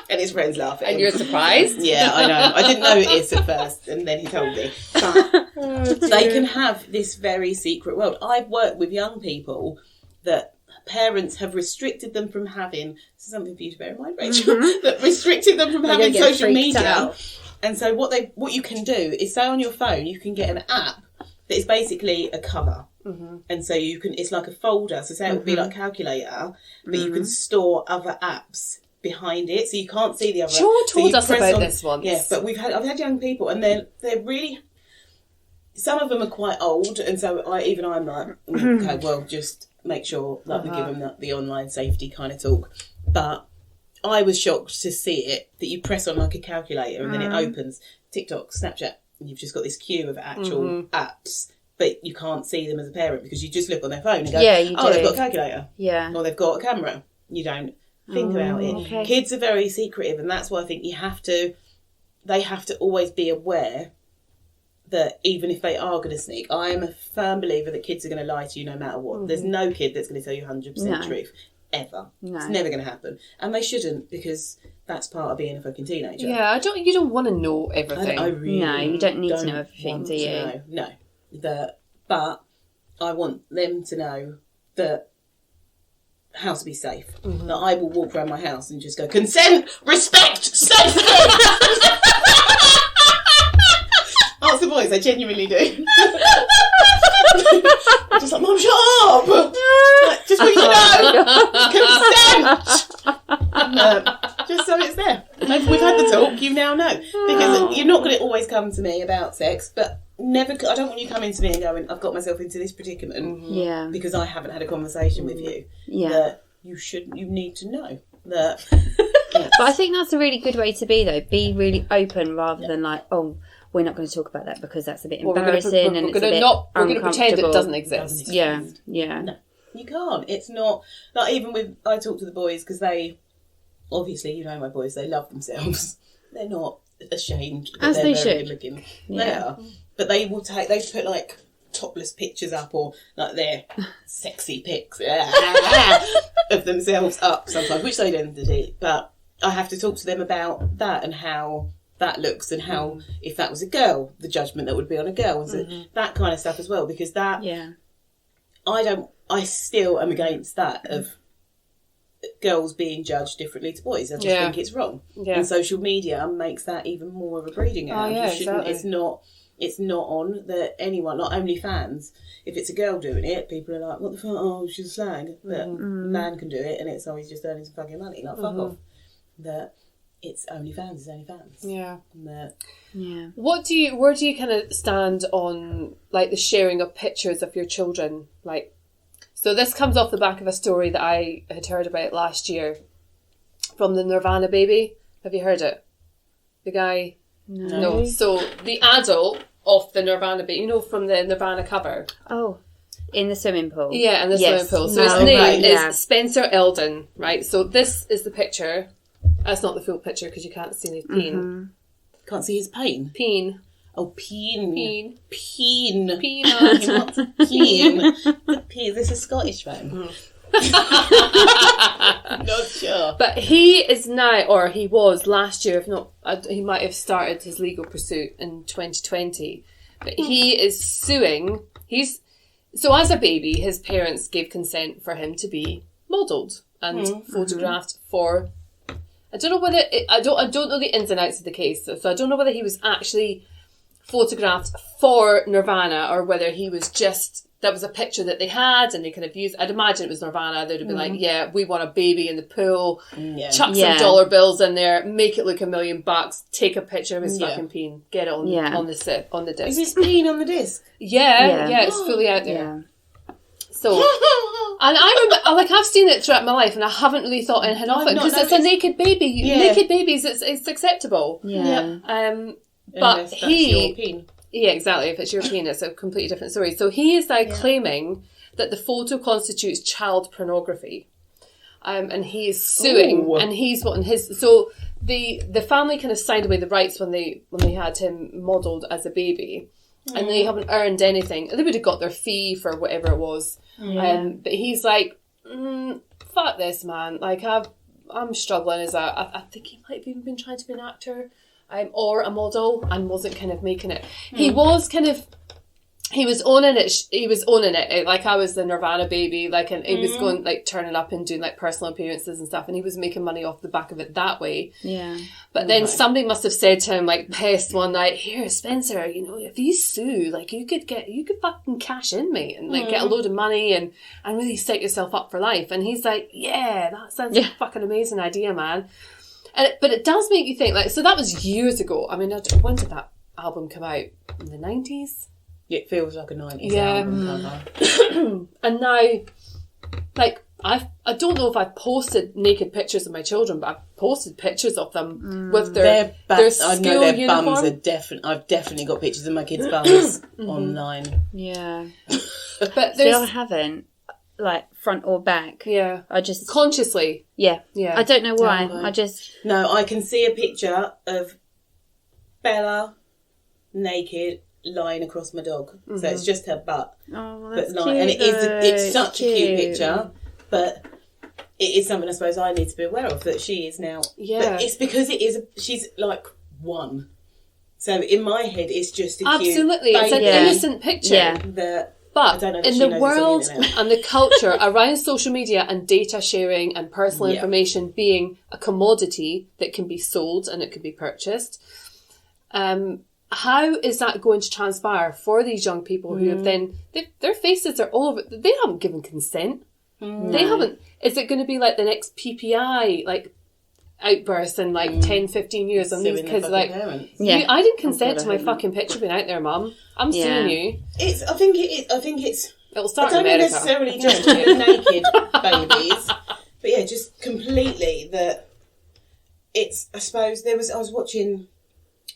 A: his friends laugh at him.
B: and you're surprised?
A: Yeah, I know. I didn't notice at first, and then he told me. But they can have this very secret world. I've worked with young people that parents have restricted them from having. This is something for you to bear in mind, Rachel. That restricted them from having social media.
C: Out.
A: And so what you can do is, say on your phone, you can get an app that is basically a cover. And so it's like a folder. So say it would be like Calculator, but you can store other apps behind it, so you can't see the other.
B: Sean told us about this once.
A: Yeah, but I've had young people, and they're really. Some of them are quite old, and so I'm like, okay, well, just make sure that we give them the online safety kind of talk. But I was shocked to see it, that you press on like a calculator and then it opens TikTok, Snapchat, and you've just got this queue of actual apps, but you can't see them as a parent because you just look on their phone and go, they've got a calculator.
C: Yeah.
A: Or they've got a camera. You don't think about it.
C: Okay.
A: Kids are very secretive, and that's why I think they have to always be aware that even if they are going to sneak, I am a firm believer that kids are going to lie to you no matter what. There's no kid that's going to tell you 100% truth. Ever.
C: No.
A: It's never going to happen. And they shouldn't, because that's part of being a fucking teenager.
B: Yeah, you don't want to know everything.
A: I really
C: No, you don't need to know everything,
A: want
C: do you?
A: to know. No. But I want them to know that how to be safe. That I will walk around my house and just go, consent, respect, safety! Ask the boys, I genuinely do. Just like, Mum, shut up! Like, just want you to know! Consent! Just so it's there. We've had the talk, you now know. Because you're not going to always come to me about sex, but I don't want you coming to me and going, I've got myself into this predicament.
C: Yeah.
A: Because I haven't had a conversation with you.
C: Yeah.
A: That you need to know. That.
C: But I think that's a really good way to be, though. Be really open rather than like, oh, we're not going to talk about that because that's a bit embarrassing and it's a bit
B: we're going to pretend it
C: uncomfortable.
B: doesn't exist.
C: Yeah.
A: No, you can't. It's not. Like, even with, I talk to the boys because they, obviously, you know my boys, they love themselves. They're not ashamed that
C: As
A: they're
C: they
A: very
C: should.
A: good looking.
C: Yeah.
A: They are. But they put like topless pictures up, or like their sexy pics of themselves up sometimes, which they don't delete. But I have to talk to them about that and how that looks and how, if that was a girl, the judgment that would be on a girl. And so that kind of stuff as well, because that, I still am against that of girls being judged differently to boys. I just think it's wrong. Yeah. And social media makes that even more of a breeding ground.
B: Exactly.
A: It's not on that anyone, not only fans. If it's a girl doing it, people are like, what the fuck? Oh, she's a slag. But a man can do it, and it's always just earning some fucking money. Like, fuck off. That it's only fans, it's only fans.
B: Yeah.
C: Yeah.
B: Where do you kind of stand on, like, the sharing of pictures of your children? Like, so this comes off the back of a story that I had heard about last year from the Nirvana baby. Have you heard it? The guy... No. So the adult of the Nirvana baby, you know, from the Nirvana cover.
C: Oh, in the swimming pool.
B: Yeah, in the swimming pool. So his name is Spencer Eldon, right? So this is the picture. That's not the full picture because you can't see his peen.
A: Can't see his pain.
B: Peen.
A: Oh, peen.
B: Peen.
A: Peen.
B: Peanut.
A: Not peen. The peen. This is Scottish man. Not sure.
B: But he is now, or he was last year, if not, he might have started his legal pursuit in 2020. But he is suing. So as a baby, his parents gave consent for him to be modelled and photographed for. I don't know whether I don't know the ins and outs of the case, so I don't know whether he was actually photographed for Nirvana or whether he was just. That was a picture that they had and they kind of used. I'd imagine it was Nirvana. They'd have been like, yeah, we want a baby in the pool. Chuck some dollar bills in there. Make it look $1 million. Take a picture of his fucking peen. Get it on the disc.
A: Is his peen on the disc?
B: Yeah, it's fully out there. Yeah. So, and I remember, like, I've seen it throughout my life and I haven't really thought anything of it because it's a naked baby. Yeah. Naked babies, it's acceptable.
A: Yeah.
B: But
A: your peen.
B: Yeah, exactly. If it's European, it's a completely different story. So he is now claiming that the photo constitutes child pornography. And he is suing, and he's wanting his... So the family kind of signed away the rights when they had him modelled as a baby, and they haven't earned anything. They would have got their fee for whatever it was. But he's like, fuck this, man. Like, I'm struggling as I think he might have even been trying to be an actor. Or a model, and wasn't kind of making it. He was owning it. He was owning it. Like, I was the Nirvana baby, like, and he was going, like, turning up and doing, like, personal appearances and stuff, and he was making money off the back of it that way.
C: Yeah.
B: But then somebody must have said to him, like, pissed one night, here, Spencer, you know, if you sue, like, you could fucking cash in, mate, and, like, get a load of money and really set yourself up for life. And he's like, yeah, that sounds like a fucking amazing idea, man. But it does make you think, like, so that was years ago. I mean, when did that album come out? In the 90s?
A: It feels like a 90s album cover.
B: And now, like, I don't know if I've posted naked pictures of my children, but I've posted pictures of them with their school
A: I know their
B: uniform.
A: bums are I've definitely got pictures of my kids' bums online.
C: Yeah.
B: But
C: I haven't. Like, front or back.
B: Yeah.
C: I just...
B: Consciously.
C: Yeah.
B: Yeah.
C: I don't know why.
A: No.
C: I
A: can see a picture of Bella naked lying across my dog. So it's just her butt.
C: Oh, that's
A: but
C: cute.
A: And it's such a cute picture. But it is something I suppose I need to be aware of, that she is now...
B: Yeah.
A: But it's because she's like one. So in my head, it's just a cute...
B: Absolutely. It's an innocent picture.
C: Yeah.
B: But in the world and the culture around social media and data sharing and personal information being a commodity that can be sold and it can be purchased, how is that going to transpire for these young people who have then... Their faces are all over... They haven't given consent. They haven't... Is it going to be like the next PPI, like, outburst in like 10, 15 years on these kids like, I didn't consent to my fucking picture being out there, Mum. I'm suing you.
A: I think it's
B: it'll start
A: I
B: in
A: don't
B: America.
A: necessarily just naked babies, but yeah, just completely that it's, I suppose I was watching,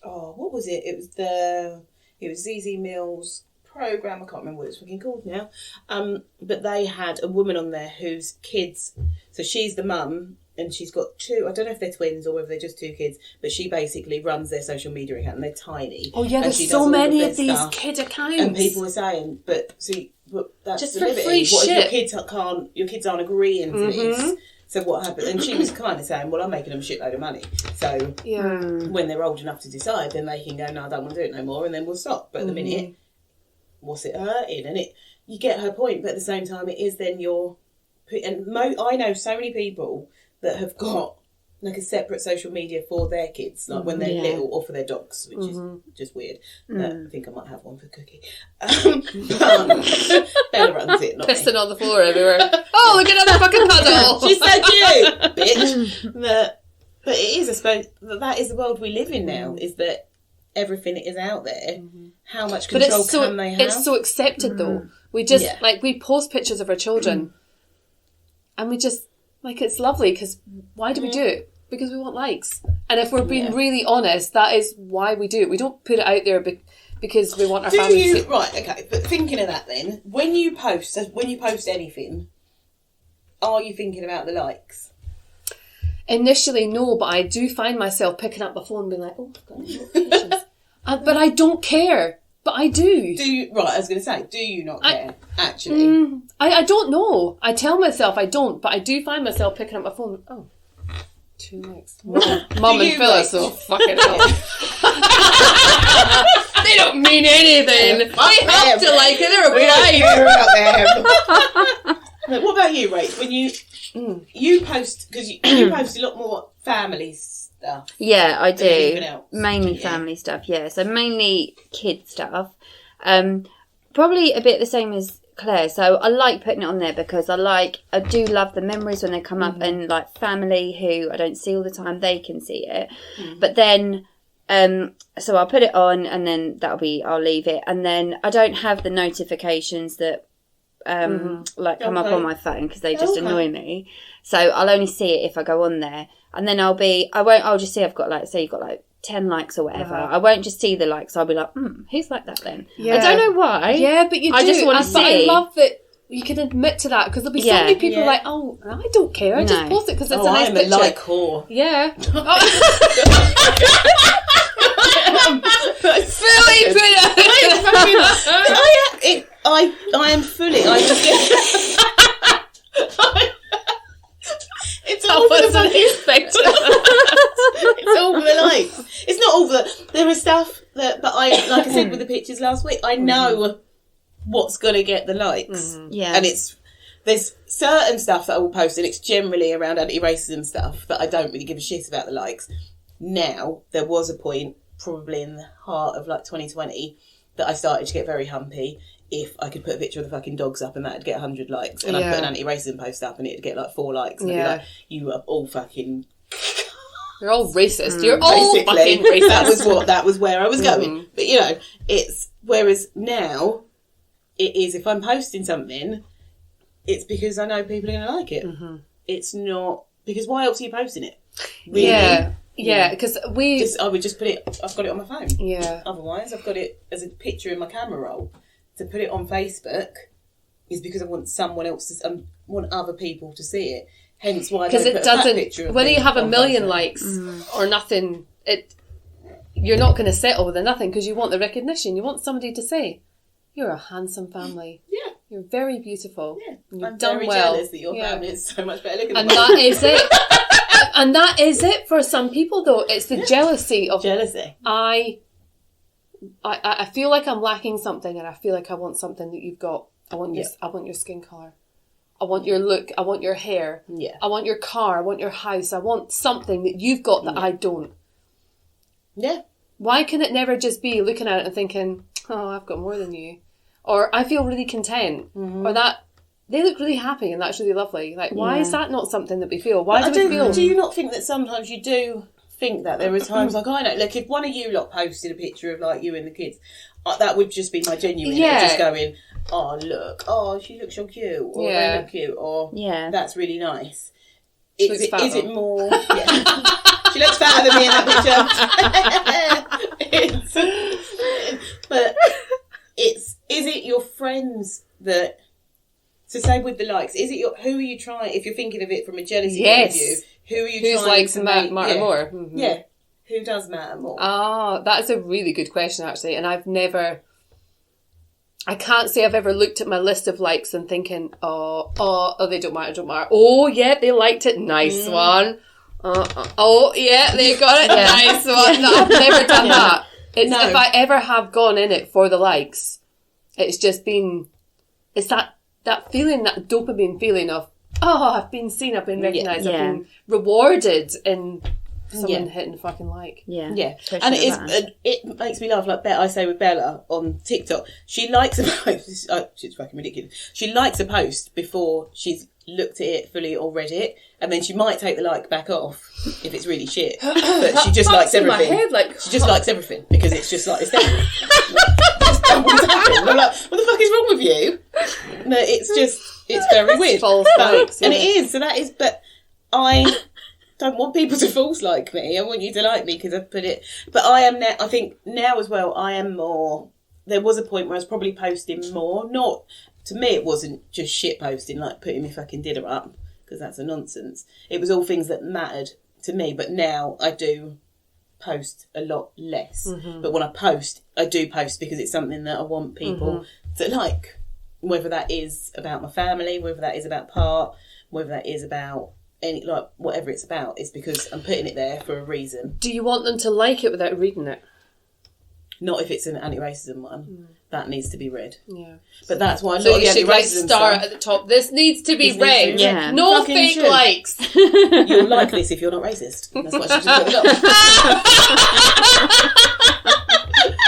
A: what was it? It was ZZ Mills' program, I can't remember what it's fucking called now, but they had a woman on there whose kids, so she's the mum, and she's got two, I don't know if they're twins or whether they're just two kids, but she basically runs their social media account and they're tiny.
B: Oh yeah, there's so many of these kid accounts.
A: And people were saying, but that's
B: just
A: the
B: for
A: liberty.
B: free
A: What
B: shit.
A: if your kids aren't agreeing to this? So what happened? And she was kind of saying, well, I'm making them a shitload of money. So when they're old enough to decide, then they can go, no, I don't want to do it no more, and then we'll stop. But at the minute, what's it hurting? And you get her point, but at the same time, it is then I know so many people that have got like a separate social media for their kids, like when they're little, or for their dogs, which is just weird. I think I might have one for Cookie. Bella runs it, not
B: Pissing on the floor everywhere. Oh, look at that fucking puddle!
A: She's so cute, bitch. But it is, I suppose, that is the world we live in now, is that everything is out there. How much control can they have?
B: It's so accepted, though. We just, we post pictures of our children, and we just, it's lovely, because why do we do it? Because we want likes. And if we're being really honest, that is why we do it. We don't put it out there because we want our family to see.
A: Right, okay. But thinking of that then, when you post anything, are you thinking about the likes?
B: Initially, no, but I do find myself picking up my phone and being like, oh, I've got notifications. But I don't care. But I do.
A: Right, I was going to say, do you not care, actually?
B: I don't know. I tell myself I don't, but I do find myself picking up my phone. Oh. 2 likes. Mum and Phyllis, so fucking hell. They don't mean anything. They have to like it. They're
A: obliged. What about you, Rach? When you post, because you post a lot more family stuff.
C: Yeah, I do. Mainly family stuff, yeah. So mainly kid stuff. Probably a bit the same as Claire. So I like putting it on there because I do love the memories when they come up, and like family who I don't see all the time, they can see it. But then so I'll put it on, and then I'll leave it, and then I don't have the notifications that come up on my phone because they just annoy me. So I'll only see it if I go on there, and then I'll just see I've got say you've got 10 likes or whatever. I won't just see the likes. I'll be like, who's like that then? Yeah. I don't know why.
B: Yeah, but you do.
C: I just want to see.
B: But I love that you can admit to that, because there'll be so many people like, oh, I don't care. I just post it because it's a nice picture.
A: I'm a like whore.
B: Yeah. Fully put it.
A: I am fully. It's all for the
B: expected.
A: It's all for the likes. It's not all for there is stuff that, but like I said with the pictures last week, I know what's going to get the likes.
C: Yeah.
A: And there's certain stuff that I will post, and it's generally around anti-racism stuff that I don't really give a shit about the likes. Now, there was a point, probably in the heart of 2020, that I started to get very humpy if I could put a picture of the fucking dogs up and that'd get 100 likes, and I'd put an anti-racism post up and it'd get 4 likes, and I'd be like, you are all fucking...
B: You're all racist. You're all fucking racist.
A: That was where I was going. But it's, whereas now, it is, if I'm posting something, it's because I know people are going to like it. It's not, because why else are you posting it? Really?
B: Yeah, because I
A: would just put it, I've got it on my phone.
B: Yeah.
A: Otherwise, I've got it as a picture in my camera roll. To put it on Facebook is because I want someone else to, want other people to see it. Hence why I don't put that picture of
B: whether you have a million
A: Facebook.
B: likes or nothing, you're not going to settle with a nothing, because you want the recognition. You want somebody to say, you're a handsome family. Yeah. You're very beautiful. Yeah.
A: I'm very jealous that your family is so much better looking than mine.
B: And that is it. And that is it for some people, though. It's the jealousy of...
A: Jealousy.
B: I feel like I'm lacking something, and I feel like I want something that you've got. I want your skin colour. I want your look. I want your hair.
A: Yeah.
B: I want your car. I want your house. I want something that you've got that I don't.
A: Yeah.
B: Why can it never just be looking at it and thinking, oh, I've got more than you? Or I feel really content. Or that they look really happy and that's really lovely. Like, why is that not something that we feel? Why do we feel...
A: Do you not think that sometimes you do think that there are times I know, like if one of you lot posted a picture of you and the kids, that would just be my genuine, just going, oh look, oh she looks so cute, or they look cute, or that's really nice. Is it more? Yeah. She looks fatter than me in that picture. But is it your friends that? So say with the likes, is it who are you trying? If you're thinking of it from a jealousy point of view, who are you trying to make
B: matter more?
A: Yeah, who does matter more?
B: Ah, that's a really good question actually, and I've never I can't say I've ever looked at my list of likes and thinking, oh, they don't matter. Oh, yeah, they liked it. Nice one. Oh, yeah, they got it. Nice one. No, I've never done that. If I ever have gone in it for the likes, it's just been, it's that feeling, that dopamine feeling of, I've been seen, I've been recognised, I've been rewarded in someone hitting the fucking like.
A: Yeah. And it makes me laugh. Like I say with Bella on TikTok, she likes a post. She's fucking ridiculous. She likes a post before she's looked at it fully or read it, and then she might take the like back off if it's really shit. But she just likes everything.
B: In my head, like,
A: she just likes everything because it's just like it's there. Just don't want to happen. I'm like, what the fuck is wrong with you? No, it's very weird.
B: False likes,
A: and it is. So that is. But I don't want people to false like me. I want you to like me because I've put it. But I am now. I think now as well. I am more. There was a point where I was probably posting more. Not. To me, it wasn't just shit posting, like putting my fucking dinner up, because that's a nonsense. It was all things that mattered to me. But now I do post a lot less. Mm-hmm. But when I do post because it's something that I want people to like. Whether that is about my family, whether that is about part, whether that is about any, like, whatever it's about, it's because I'm putting it there for a reason.
B: Do you want them to like it without reading it?
A: Not if it's an anti-racism one. That needs to be read.
B: Yeah.
A: But that's why a lot
B: so
A: of
B: you
A: the
B: should like
A: anti-racism
B: star
A: stuff,
B: at the top. This needs to be read.
C: Yeah.
B: No
A: Fucking
B: fake
A: should.
B: likes.
A: You'll like this if you're not racist. That's what I should just put it up.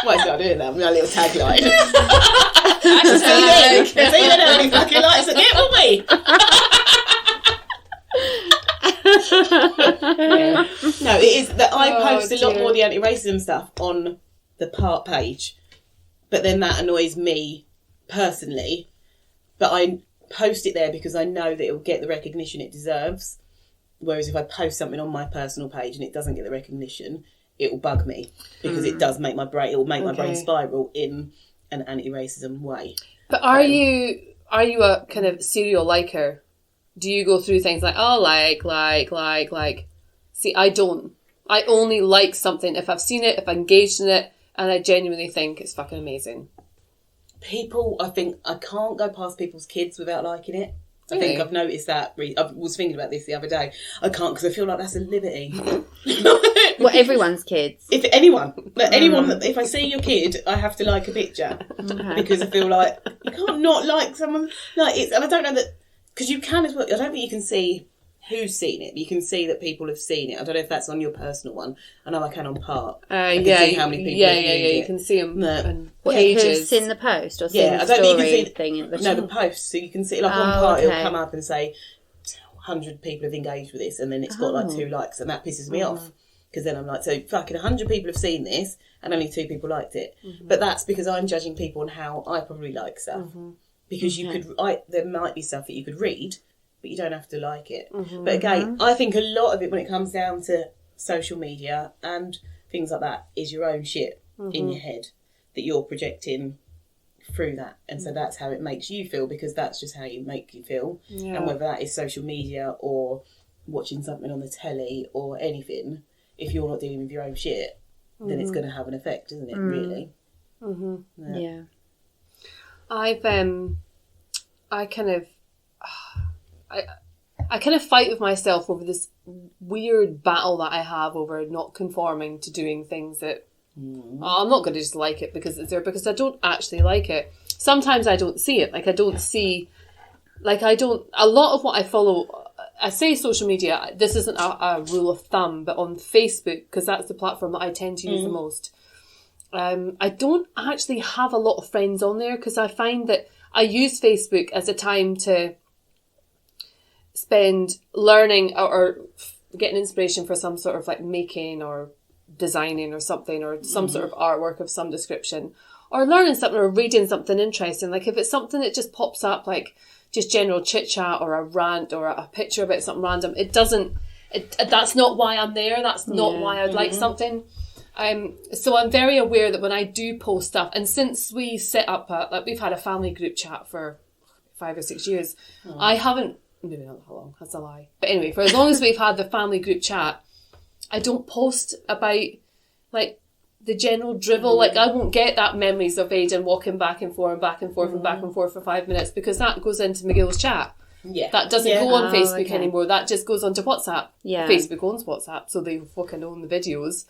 A: Might start doing that. My little tagline. See you then, how many fucking likes I get, won't we? No, it is that I post a lot more of the anti-racism stuff on the part page, but then that annoys me personally. But I post it there because I know that it will get the recognition it deserves. Whereas if I post something on my personal page and it doesn't get the recognition, it will bug me because it does make my brain. It will make my brain spiral in an anti-racism way.
B: But are you a kind of serial liker? Do you go through things like, like? See, I don't. I only like something if I've seen it, if I'm engaged in it, and I genuinely think it's fucking amazing.
A: People, I think, I can't go past people's kids without liking it.
B: Really?
A: I think I've noticed that. I was thinking about this the other day. I can't because I feel like that's a liberty.
C: Well, everyone's kids.
A: If anyone, if I see your kid, I have to like a picture because I feel like you can't not like someone. Like it's, and I don't know that because you can as well. I don't think you can see who's seen it. You can see that people have seen it. I don't know if that's on your personal one. I know I can on part. I can see how many people.
B: Yeah. You can see them.
A: No.
B: Pages.
C: Who's seen the post or seen the
A: I don't think you
C: story
A: can see
C: thing at the
A: no, the post. So you can see, like, on part,
C: okay.
A: it'll come up and say 100 people have engaged with this, and then it's got like 2 likes, and that pisses me off because then I'm like, so fucking 100 people have seen this, and only 2 people liked it. But that's because I'm judging people on how I probably like stuff. Because you could, there might be stuff that you could read, but you don't have to like it. But again, I think a lot of it when it comes down to social media and things like that is your own shit in your head that you're projecting through that, and so that's how it makes you feel because that's just how you make you feel. And whether that is social media or watching something on the telly or anything, if you're not dealing with your own shit, then it's going to have an effect, isn't it? Really.
C: Yeah.
B: I kind of fight with myself over this weird battle that I have over not conforming to doing things that I'm not going to just like it because it's there, because I don't actually like it. Sometimes I don't see it. Like, a lot of what I follow, I say social media, this isn't a rule of thumb, but on Facebook, because that's the platform that I tend to use the most, I don't actually have a lot of friends on there because I find that I use Facebook as a time to spend learning or getting inspiration for some sort of like making or designing or something, or some sort of artwork of some description, or learning something or reading something interesting. Like if it's something that just pops up, like just general chit chat or a rant or a picture about something random, that's not why I'm there. That's not why I'd like something. So I'm very aware that when I do post stuff, and since we set up we've had a family group chat for 5 or 6 years, I haven't, maybe not that long, that's a lie. But anyway, for as long as we've had the family group chat, I don't post about like the general drivel. Like, I won't get that memories of Aidan walking back and forth and back and forth and back and forth for 5 minutes, because that goes into McGill's chat.
A: Yeah.
B: That doesn't go on Facebook
C: okay.
B: anymore. That just goes onto WhatsApp.
C: Yeah.
B: Facebook owns WhatsApp, so they fucking own the videos.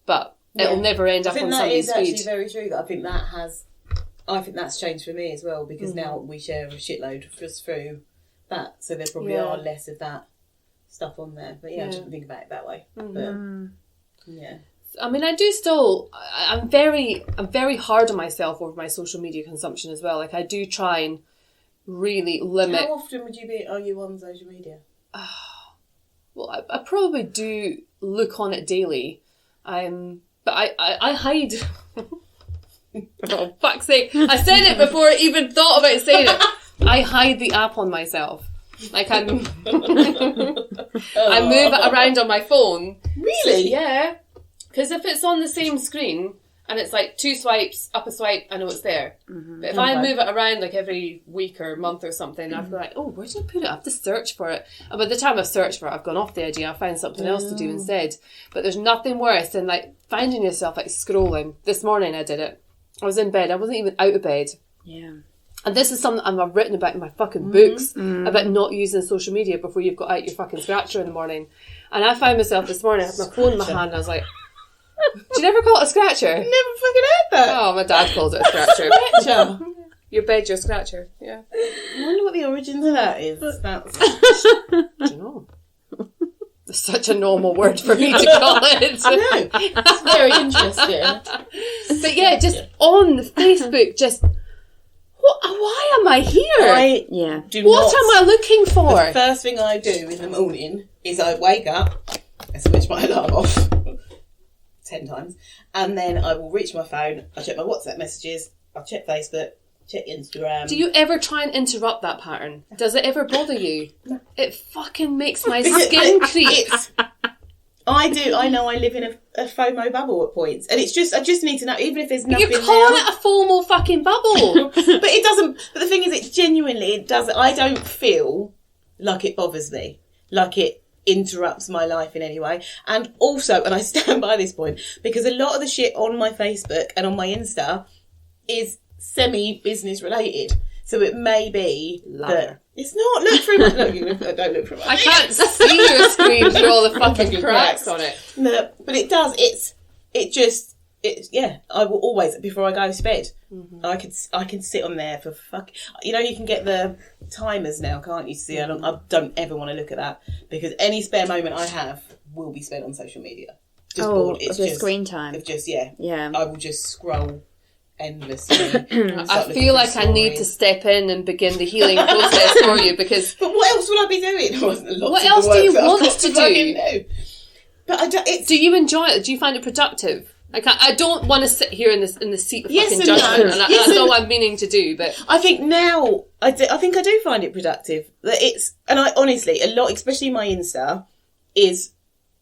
B: But it'll never end up on somebody's
A: I think that is
B: feed.
A: actually very true. I think that's changed for me as well, because now we share a shitload just through that. So there probably are less of that stuff on there. But I didn't think about it that way. But, yeah.
B: I mean, I do still. I'm very hard on myself over my social media consumption as well. Like, I do try and really limit.
A: How often are you on social media?
B: Well, I probably do look on it daily. But I hide. Oh, fuck's sake. I said it before I even thought about saying it. I hide the app on myself. Like, I move it around on my phone.
A: Really?
B: Yeah. Because if it's on the same screen and it's like 2 swipes, up a swipe, I know it's there. But if I move it around like every week or month or something, I've got like, oh, where did I put it? I have to search for it. And by the time I've searched for it, I've gone off the idea. I find something else to do instead. But there's nothing worse than like finding yourself like scrolling. This morning I did it. I was in bed. I wasn't even out of bed.
C: Yeah.
B: And this is something I've written about in my fucking books, about not using social media before you've got out your fucking scratcher in the morning. And I found myself this morning, I had my phone in my hand, and I was like, do you never call it a scratcher?
A: Never fucking heard that.
B: Oh, my dad calls it a scratcher.
A: Scratcher.
B: Your bed, your scratcher. Yeah.
A: I wonder what the origins of that is. That's...
B: I don't know. It's such a normal word for me to call it.
A: I know. It's very interesting.
B: But yeah, just on Facebook, just... Why am I here? What am I looking for?
A: The first thing I do in the morning is I wake up, I switch my alarm off 10 times, and then I will reach my phone, I check my WhatsApp messages, I'll check Facebook, check Instagram.
B: Do you ever try and interrupt that pattern? Does it ever bother you? It fucking makes my skin creep.
A: I do. I know I live in a FOMO bubble at points. And it's just, I just need to know, even if there's nothing
B: You're calling it a FOMO fucking bubble.
A: But it doesn't, but the thing is, it doesn't, I don't feel like it bothers me. Like it interrupts my life in any way. And also, and I stand by this point, because a lot of the shit on my Facebook and on my Insta is semi-business related. So it may be that it's not. Look through my. Don't look through my.
B: I can't see your screen through all the fucking cracks on it.
A: No, but it does. Yeah. I will always, before I go to bed, I can sit on there for you know, you can get the timers now, can't you? See how long? I don't ever want to look at that, because any spare moment I have will be spent on social media. Just bored. It's
C: the
A: just
C: screen time.
A: Yeah. I will just scroll endlessly.
B: I feel like I need to step in and begin the healing process for you, because...
A: But what else would I be doing?
B: What else do you want to do?
A: But
B: do you enjoy it? Do you find it productive? Like, I don't want to sit here in the seat of fucking judgment, and that's all I'm meaning to do. But
A: I think now, I think I do find it productive. That and I honestly, a lot, especially my Insta, is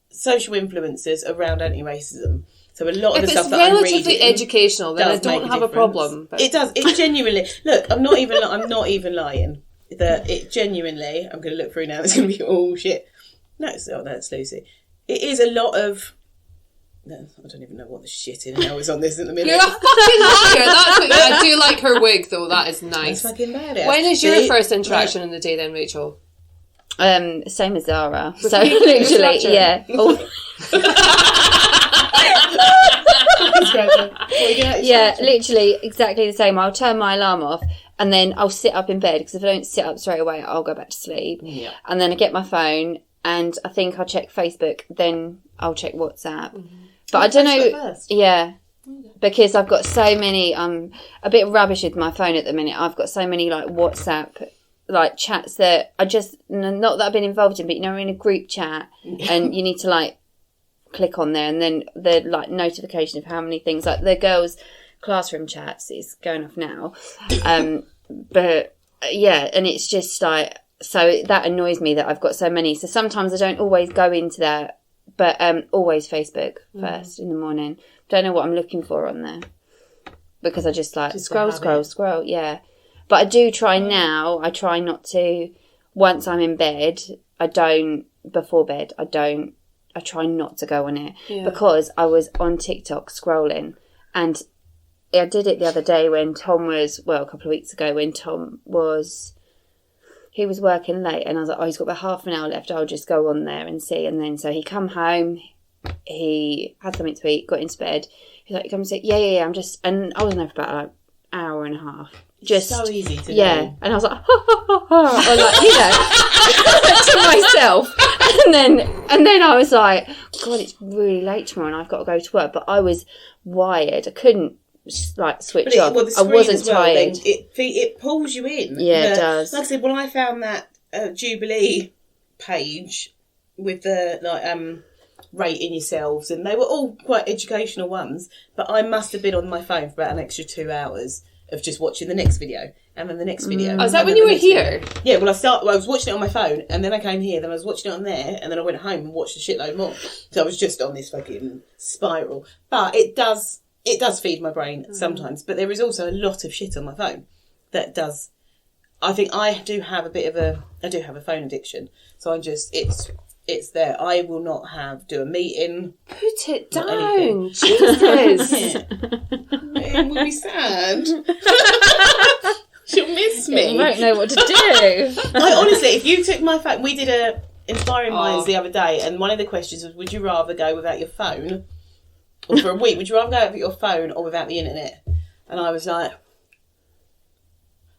A: social influencers around anti-racism. So a lot of the stuff that I'm reading,
B: if it's relatively educational, then I don't have a problem. But...
A: It does. It genuinely. Look, I'm not even lying. That it genuinely. I'm going to look through now. It's going to be all shit. No, it's Lucy. It is a lot of. No, I don't even know what the shit in hell is on this in the middle.
B: You're a fucking liar. That's what, I do like her wig though. That is nice.
A: That's fucking bad.
B: When is your first interaction in the day then, Rachel?
C: Same as Zara. So literally, yeah. Yeah, literally exactly the same. I'll turn my alarm off and then I'll sit up in bed, because if I don't sit up straight away, I'll go back to sleep.
A: Yeah.
C: And then I get my phone and I think I'll check Facebook, then I'll check WhatsApp. But I don't know.
A: First.
C: Yeah. Because I've got so many, I'm a bit rubbish with my phone at the minute. I've got so many like WhatsApp like chats that I just, not that I've been involved in, but you know, we're in a group chat and you need to like click on there, and then the like notification of how many things, like the girls' classroom chats is going off now. But yeah, and it's just like, so that annoys me that I've got so many. So sometimes I don't always go into that, but always Facebook first in the morning. Don't know what I'm looking for on there, because I just like scroll. Yeah. But I do try now. I try not to, once I'm in bed, before bed, I don't I try not to go on it
B: Yeah.
C: because I was on TikTok scrolling, and I did it the other day when Tom was, well, a couple of weeks ago when Tom was, he was working late, and I was like, oh, he's got about half an hour left, I'll just go on there and see. And then so he come home, he had something to eat, got into bed. He's like, come and sit. Yeah, I'm just, and I was there for about like an hour and a half. Just
A: so easy to do.
C: and I was like, ha ha ha ha. I was like, to myself, and then I was like, God, it's really late tomorrow, and I've got to go to work. But I was wired. I couldn't like switch off.
A: Well, the
C: I
A: screen
C: wasn't
A: as well, then
C: tired.
A: it pulls you in.
C: Yeah, it does.
A: Like I said, when I found that Jubilee page with the rating yourselves, and they were all quite educational ones, but I must have been on my phone for about an extra 2 hours of just watching the next video and then the next video.
B: Oh, is that
A: and
B: when
A: then
B: you
A: the
B: were
A: next
B: here?
A: video. Yeah, well, I was watching it on my phone, and then I came here, then I was watching it on there, and then I went home and watched a shitload more. So I was just on this fucking spiral. But it does feed my brain sometimes. But there is also a lot of shit on my phone that does. I think I do have a phone addiction. So it's there. I will not do a meeting.
B: Put it
A: Not
B: down.
A: anything.
B: Jesus.
A: It would be sad. She'll miss me.
C: You won't know what to do.
A: I honestly, if you took my phone, we did a Inspiring Minds the other day, and one of the questions was, would you rather go without your phone, or for a week, would you rather go without your phone or without the internet? And I was like,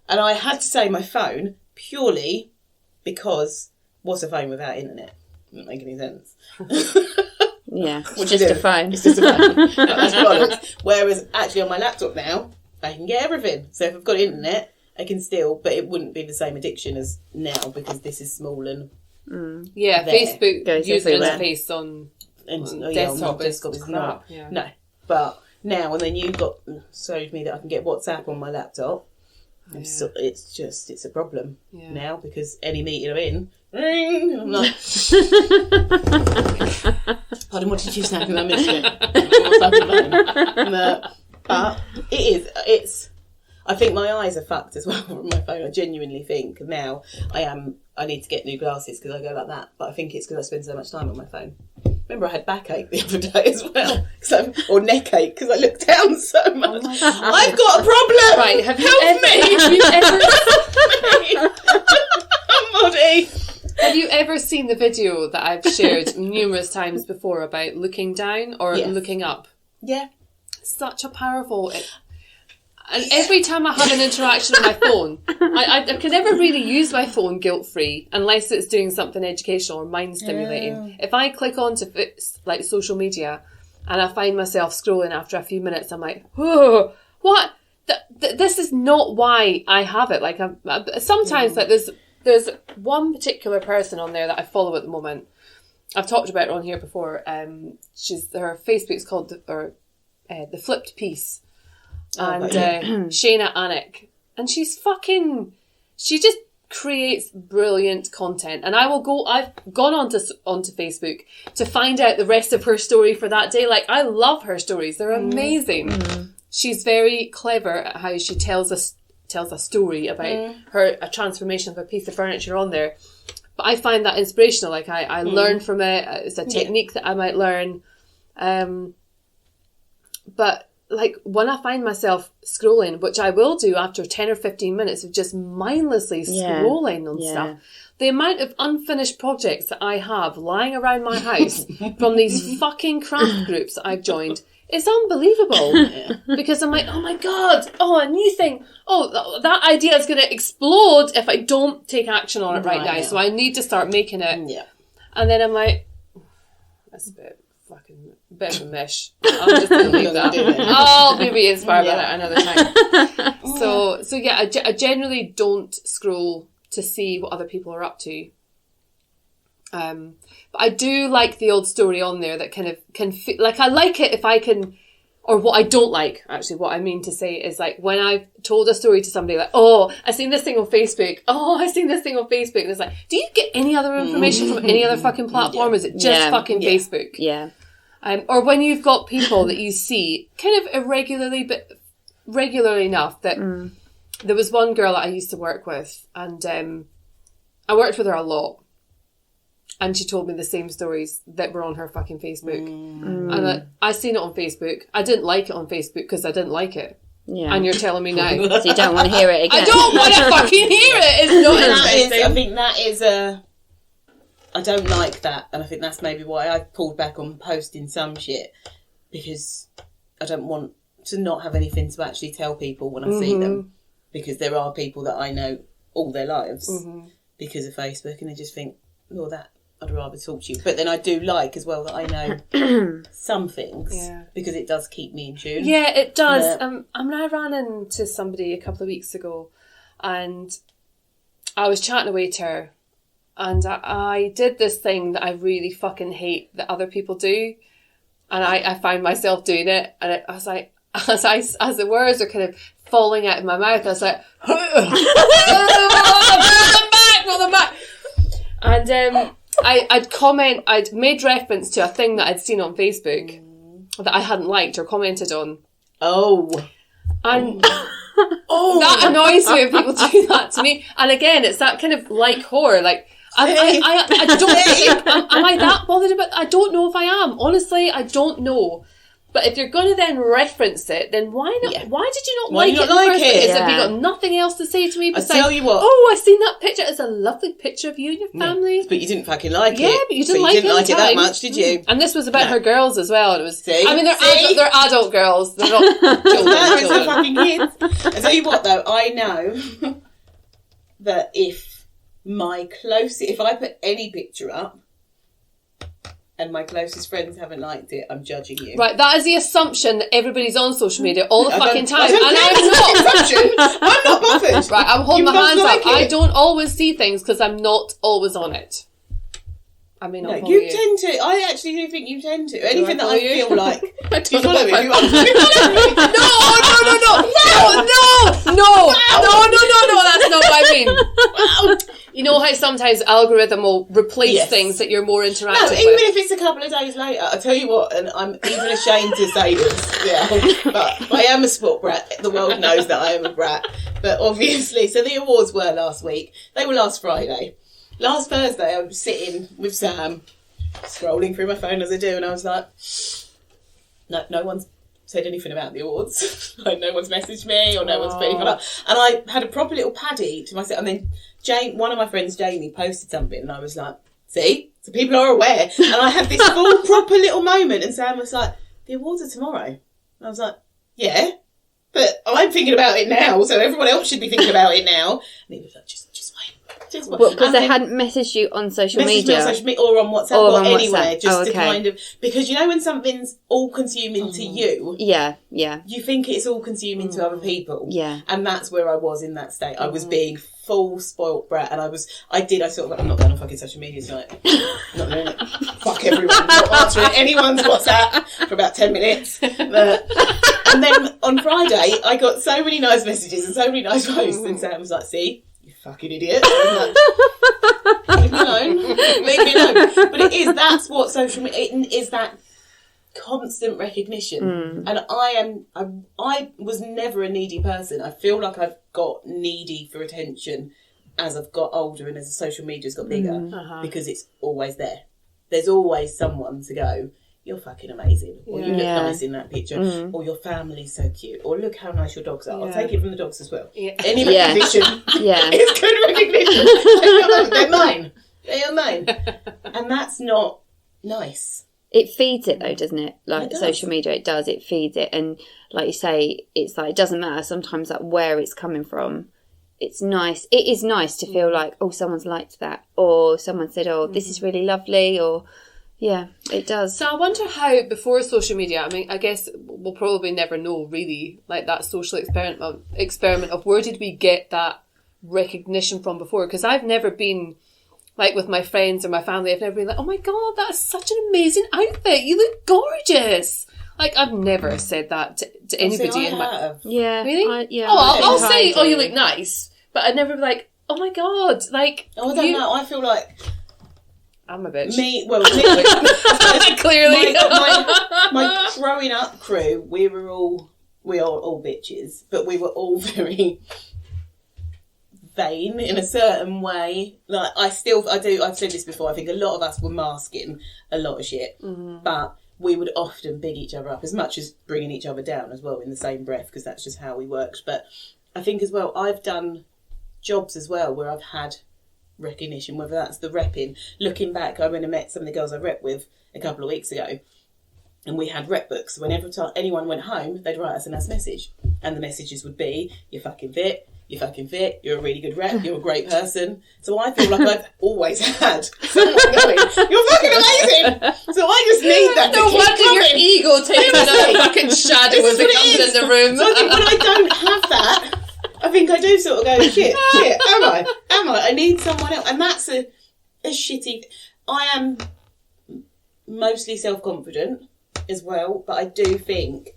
A: and I had to say my phone purely because what's a phone without internet? Doesn't make any sense.
C: Yeah,
A: What
C: it's
A: do you
C: just
A: do?
C: a phone.
A: It's just a phone. That's bollocks. Whereas actually on my laptop now, I can get everything. So if I've got internet, I can still, but it wouldn't be the same addiction as now because this is small and
B: Yeah,
A: There.
B: Facebook
C: Goes
B: user
C: everywhere.
B: interface on
A: desktop
B: is
A: is
B: crap.
A: not.
B: Yeah.
A: No, but now and then you showed me that I can get WhatsApp on my laptop. And so it's a problem
B: Yeah.
A: now because any meeting I'm in, ring, and I'm like, pardon, what did you say? Because I missed it. But it's. I think my eyes are fucked as well from my phone. I genuinely think now I need to get new glasses because I go like that. But I think it's because I spend so much time on my phone. Remember, I had backache the other day as well, or neck ache because I looked down so much. I've got a problem.
B: Right, have you Have you ever seen the video that I've shared numerous times before about looking down or
A: Yes.
B: looking up?
A: Yeah.
B: Such a powerful... And every time I have an interaction on my phone, I can never really use my phone guilt-free unless it's doing something educational or mind-stimulating. If I click onto like social media and I find myself scrolling after a few minutes, I'm like, oh, what? This is not why I have it. Like sometimes, like there's one particular person on there that I follow at the moment. I've talked about her on here before. Her Facebook's called the Flipped Piece. And Shayna Anik. And she just creates brilliant content. And I've gone onto Facebook to find out the rest of her story for that day. Like, I love her stories. They're amazing. She's very clever at how she tells a story about a transformation of a piece of furniture on there. But I find that inspirational. Like, I learn from it. It's a technique that I might learn. But like when I find myself scrolling, which I will do after 10 or 15 minutes of just mindlessly scrolling on stuff, the amount of unfinished projects that I have lying around my house from these fucking craft groups that I've joined is unbelievable. Because I'm like, oh my God, a new thing. Oh, that idea is going to explode if I don't take action on it right now. So I need to start making it. Yeah. And then I'm like, that's a bit of a mesh. I'll just leave that. I'll be inspired by that another time. So yeah, I generally don't scroll to see what other people are up to. But I do like the old story on there that kind of like I like it if I can, or what I don't like, actually, what I mean to say is like when I've told a story to somebody like, oh, I've seen this thing on Facebook. Oh, I've seen this thing on Facebook. And it's like, do you get any other information from any other fucking platform? Or is it just fucking Facebook?
C: Yeah.
B: Or when you've got people that you see kind of irregularly, but regularly enough that there was one girl that I used to work with and I worked with her a lot. and she told me the same stories that were on her fucking Facebook. And I seen it on Facebook. I didn't like it on Facebook because I didn't like it.
C: Yeah.
B: And you're telling me now.
C: So you don't want to hear it again.
B: I don't want to fucking hear it. It's not interesting.
A: I think that is I don't like that, and I think that's maybe why I pulled back on posting some shit, because I don't want to not have anything to actually tell people when I see them, because there are people that I know all their lives because of Facebook, and I just think, well, that I'd rather talk to you. But then I do like as well that I know some things, because it does keep me in tune.
B: Yeah, it does. I ran into somebody a couple of weeks ago, and I was chatting away to her, and I did this thing that I really fucking hate that other people do, and I find myself doing it, and I was like, as the words are kind of falling out of my mouth, I was like, pull them back. And I'd made reference to a thing that I'd seen on Facebook that I hadn't liked or commented on. And that annoys me when people do that to me. And again, it's that kind of like horror, like, I don't think, am I that bothered about it? I don't know if I am. Honestly, I don't know. But if you're going to then reference it, then why not? Yeah. Why did you not like it? Is it? Have you got nothing else to say to me besides,
A: I tell you what.
B: Oh, I seen that picture. It's a lovely picture of you and your family.
A: Yeah, but you didn't fucking like it.
B: Yeah, but you didn't like it
A: that much, did you?
B: And this was about her girls as well. And it was.
A: See?
B: I mean, they're adult girls. They're not children.
A: Fucking kids. I tell you what, though, I know that if I put any picture up, and my closest friends haven't liked it, I'm judging you.
B: Right, that is the assumption that everybody's on social media all the fucking time. And
A: I'm not bothered.
B: Right, I'm holding my hands up. I don't always see things because I'm not always on it. I may not follow you.
A: Tend to. I actually do think you tend to. Anything that I feel like.
B: Do you follow me?
A: No.
B: That's not what I mean. You know how sometimes the algorithm will replace things that you're more interactive with?
A: Even if it's a couple of days later. I tell you what, and I'm even ashamed to say this, but I am a sport brat. The world knows that I am a brat. But obviously, so the awards were last week. They were last Friday. Last Thursday, I was sitting with Sam, scrolling through my phone as I do, and I was like, no one's said anything about the awards. Like, no one's messaged me, or no one's put anything up. And I had a proper little paddy to myself. And then one of my friends, Jamie, posted something, and I was like, see? So people are aware. And I had this full proper little moment, and Sam was like, the awards are tomorrow. And I was like, yeah, but I'm thinking about it now, so everyone else should be thinking about it now. And he was like, just wait.
C: Well, because they hadn't messaged you on social media?
A: Me on social media or on WhatsApp or anywhere, just to kind of... Because you know when something's all-consuming to you...
C: Yeah.
A: You think it's all-consuming to other people.
C: Yeah.
A: And that's where I was in that state. I was being full spoilt brat, and I sort of... I'm not going on fucking social media tonight. I'm not doing it. Fuck everyone. I'm not answering anyone's WhatsApp for about 10 minutes. And then on Friday, I got so many nice messages and so many nice posts, and Sam was like, see... fucking idiot. Like, leave me alone. But that's what social media, it is that constant recognition. And I was never a needy person. I feel like I've got needy for attention as I've got older and as the social media's got bigger, because it's always there. There's always someone to go, you're fucking amazing, or you look nice in that picture, or your family's so cute, or look how nice your dogs are. I'll take it from the dogs as well. Any recognition is good recognition. They're mine. They are mine. And that's not nice.
C: It feeds it though, doesn't it? Like social media, it does. It feeds it, and like you say, it's like it doesn't matter sometimes like where it's coming from. It's nice. It is nice to feel like, oh, someone's liked that, or someone said, oh, this is really lovely, or. Yeah, it does.
B: So I wonder how, before social media, I mean, I guess we'll probably never know, really, like that social experiment of where did we get that recognition from before? Because I've never been, like with my friends or my family, I've never been like, oh my God, that's such an amazing outfit. You look gorgeous. Like, I've never said that to anybody.
C: Yeah.
B: Really? I'll say, oh, you look nice. But I'd never be like, oh my God. Like,
A: I don't know. I feel like...
B: I'm a bitch.
A: Clearly. My growing up crew, we are all bitches, but we were all very, vain in a certain way. Like, I've said this before, I think a lot of us were masking a lot of shit, but we would often big each other up as much as bringing each other down as well in the same breath, because that's just how we worked. But I think as well, I've done jobs as well where I've had recognition, whether that's the repping. Looking back, I went and met some of the girls I rep with a couple of weeks ago, and we had rep books. Whenever anyone went home, they'd write us a nice message, and the messages would be, "You're fucking fit, you're fucking fit, you're a really good rep, you're a great person." So I feel like I've always had someone going, "You're fucking amazing." So I just need that.
B: No wonder your ego taking a fucking shadow as it comes in the room.
A: So I think when I don't have that, I think I do sort of go, shit, am I? I need someone else. And that's a shitty... I am mostly self-confident as well, but I do think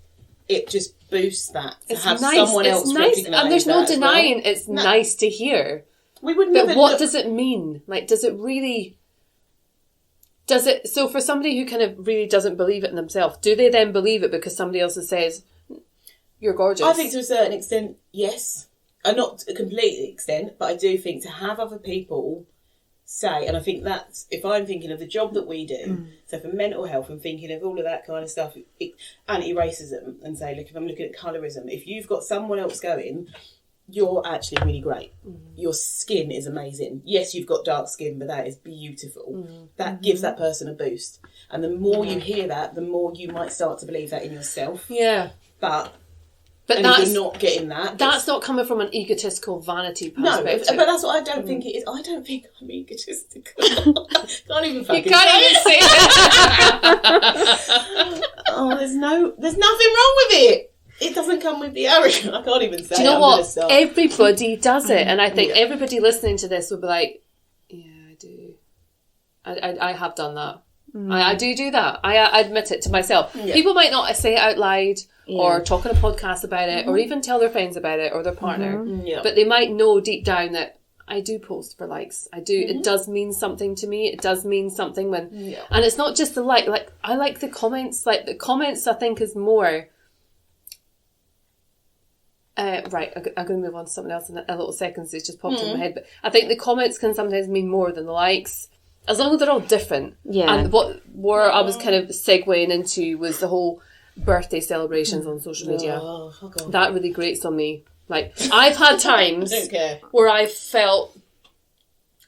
A: it just boosts that to have someone else recognise.
B: And there's no denying
A: well.
B: it's nice to hear.
A: We would never
B: but what does it mean? Like, does it really... So for somebody who kind of really doesn't believe it in themselves, do they then believe it because somebody else says, "You're gorgeous"?
A: I think to a certain extent, yes. Not a complete extent, but I do think to have other people say, and I think that's, if I'm thinking of the job that we do, so for mental health and thinking of all of that kind of stuff, anti-racism, and say, look, if I'm looking at colorism, if you've got someone else going, you're actually really great. Your skin is amazing. Yes, you've got dark skin, but that is beautiful. That gives that person a boost. And the more you hear that, the more you might start to believe that in yourself.
B: Yeah.
A: But
B: But
A: and
B: that's
A: if you're not getting that.
B: That's not coming from an egotistical vanity
A: No,
B: perspective.
A: but that's what I don't think it is. I don't think I'm egotistical. Can't even fucking
B: You can't even say it.
A: Oh, there's nothing wrong with it. It doesn't come with the arrogance. I can't even say it.
B: Do you know
A: I'm
B: what?
A: gonna stop.
B: Everybody does it, and I think everybody listening to this will be like, "Yeah, I do. I have done that. I do that. I admit it to myself."
A: Yeah.
B: People might not say it out loud or talk on a podcast about it, or even tell their friends about it or their partner,
A: Yeah.
B: but they might know deep down that I do post for likes. I do. It does mean something to me. It does mean something when, and it's not just the like. Like, I like the comments. Like, the comments, I think, is more. Right, I'm going to move on to something else in a little second, so it's just popped in my head. But I think the comments can sometimes mean more than the likes, as long as they're all different.
C: Yeah.
B: And where I was kind of segueing into was the whole birthday celebrations on social media.
A: Oh, fuck off.
B: That really grates on me. Like, I've had times
A: I don't care.
B: where I felt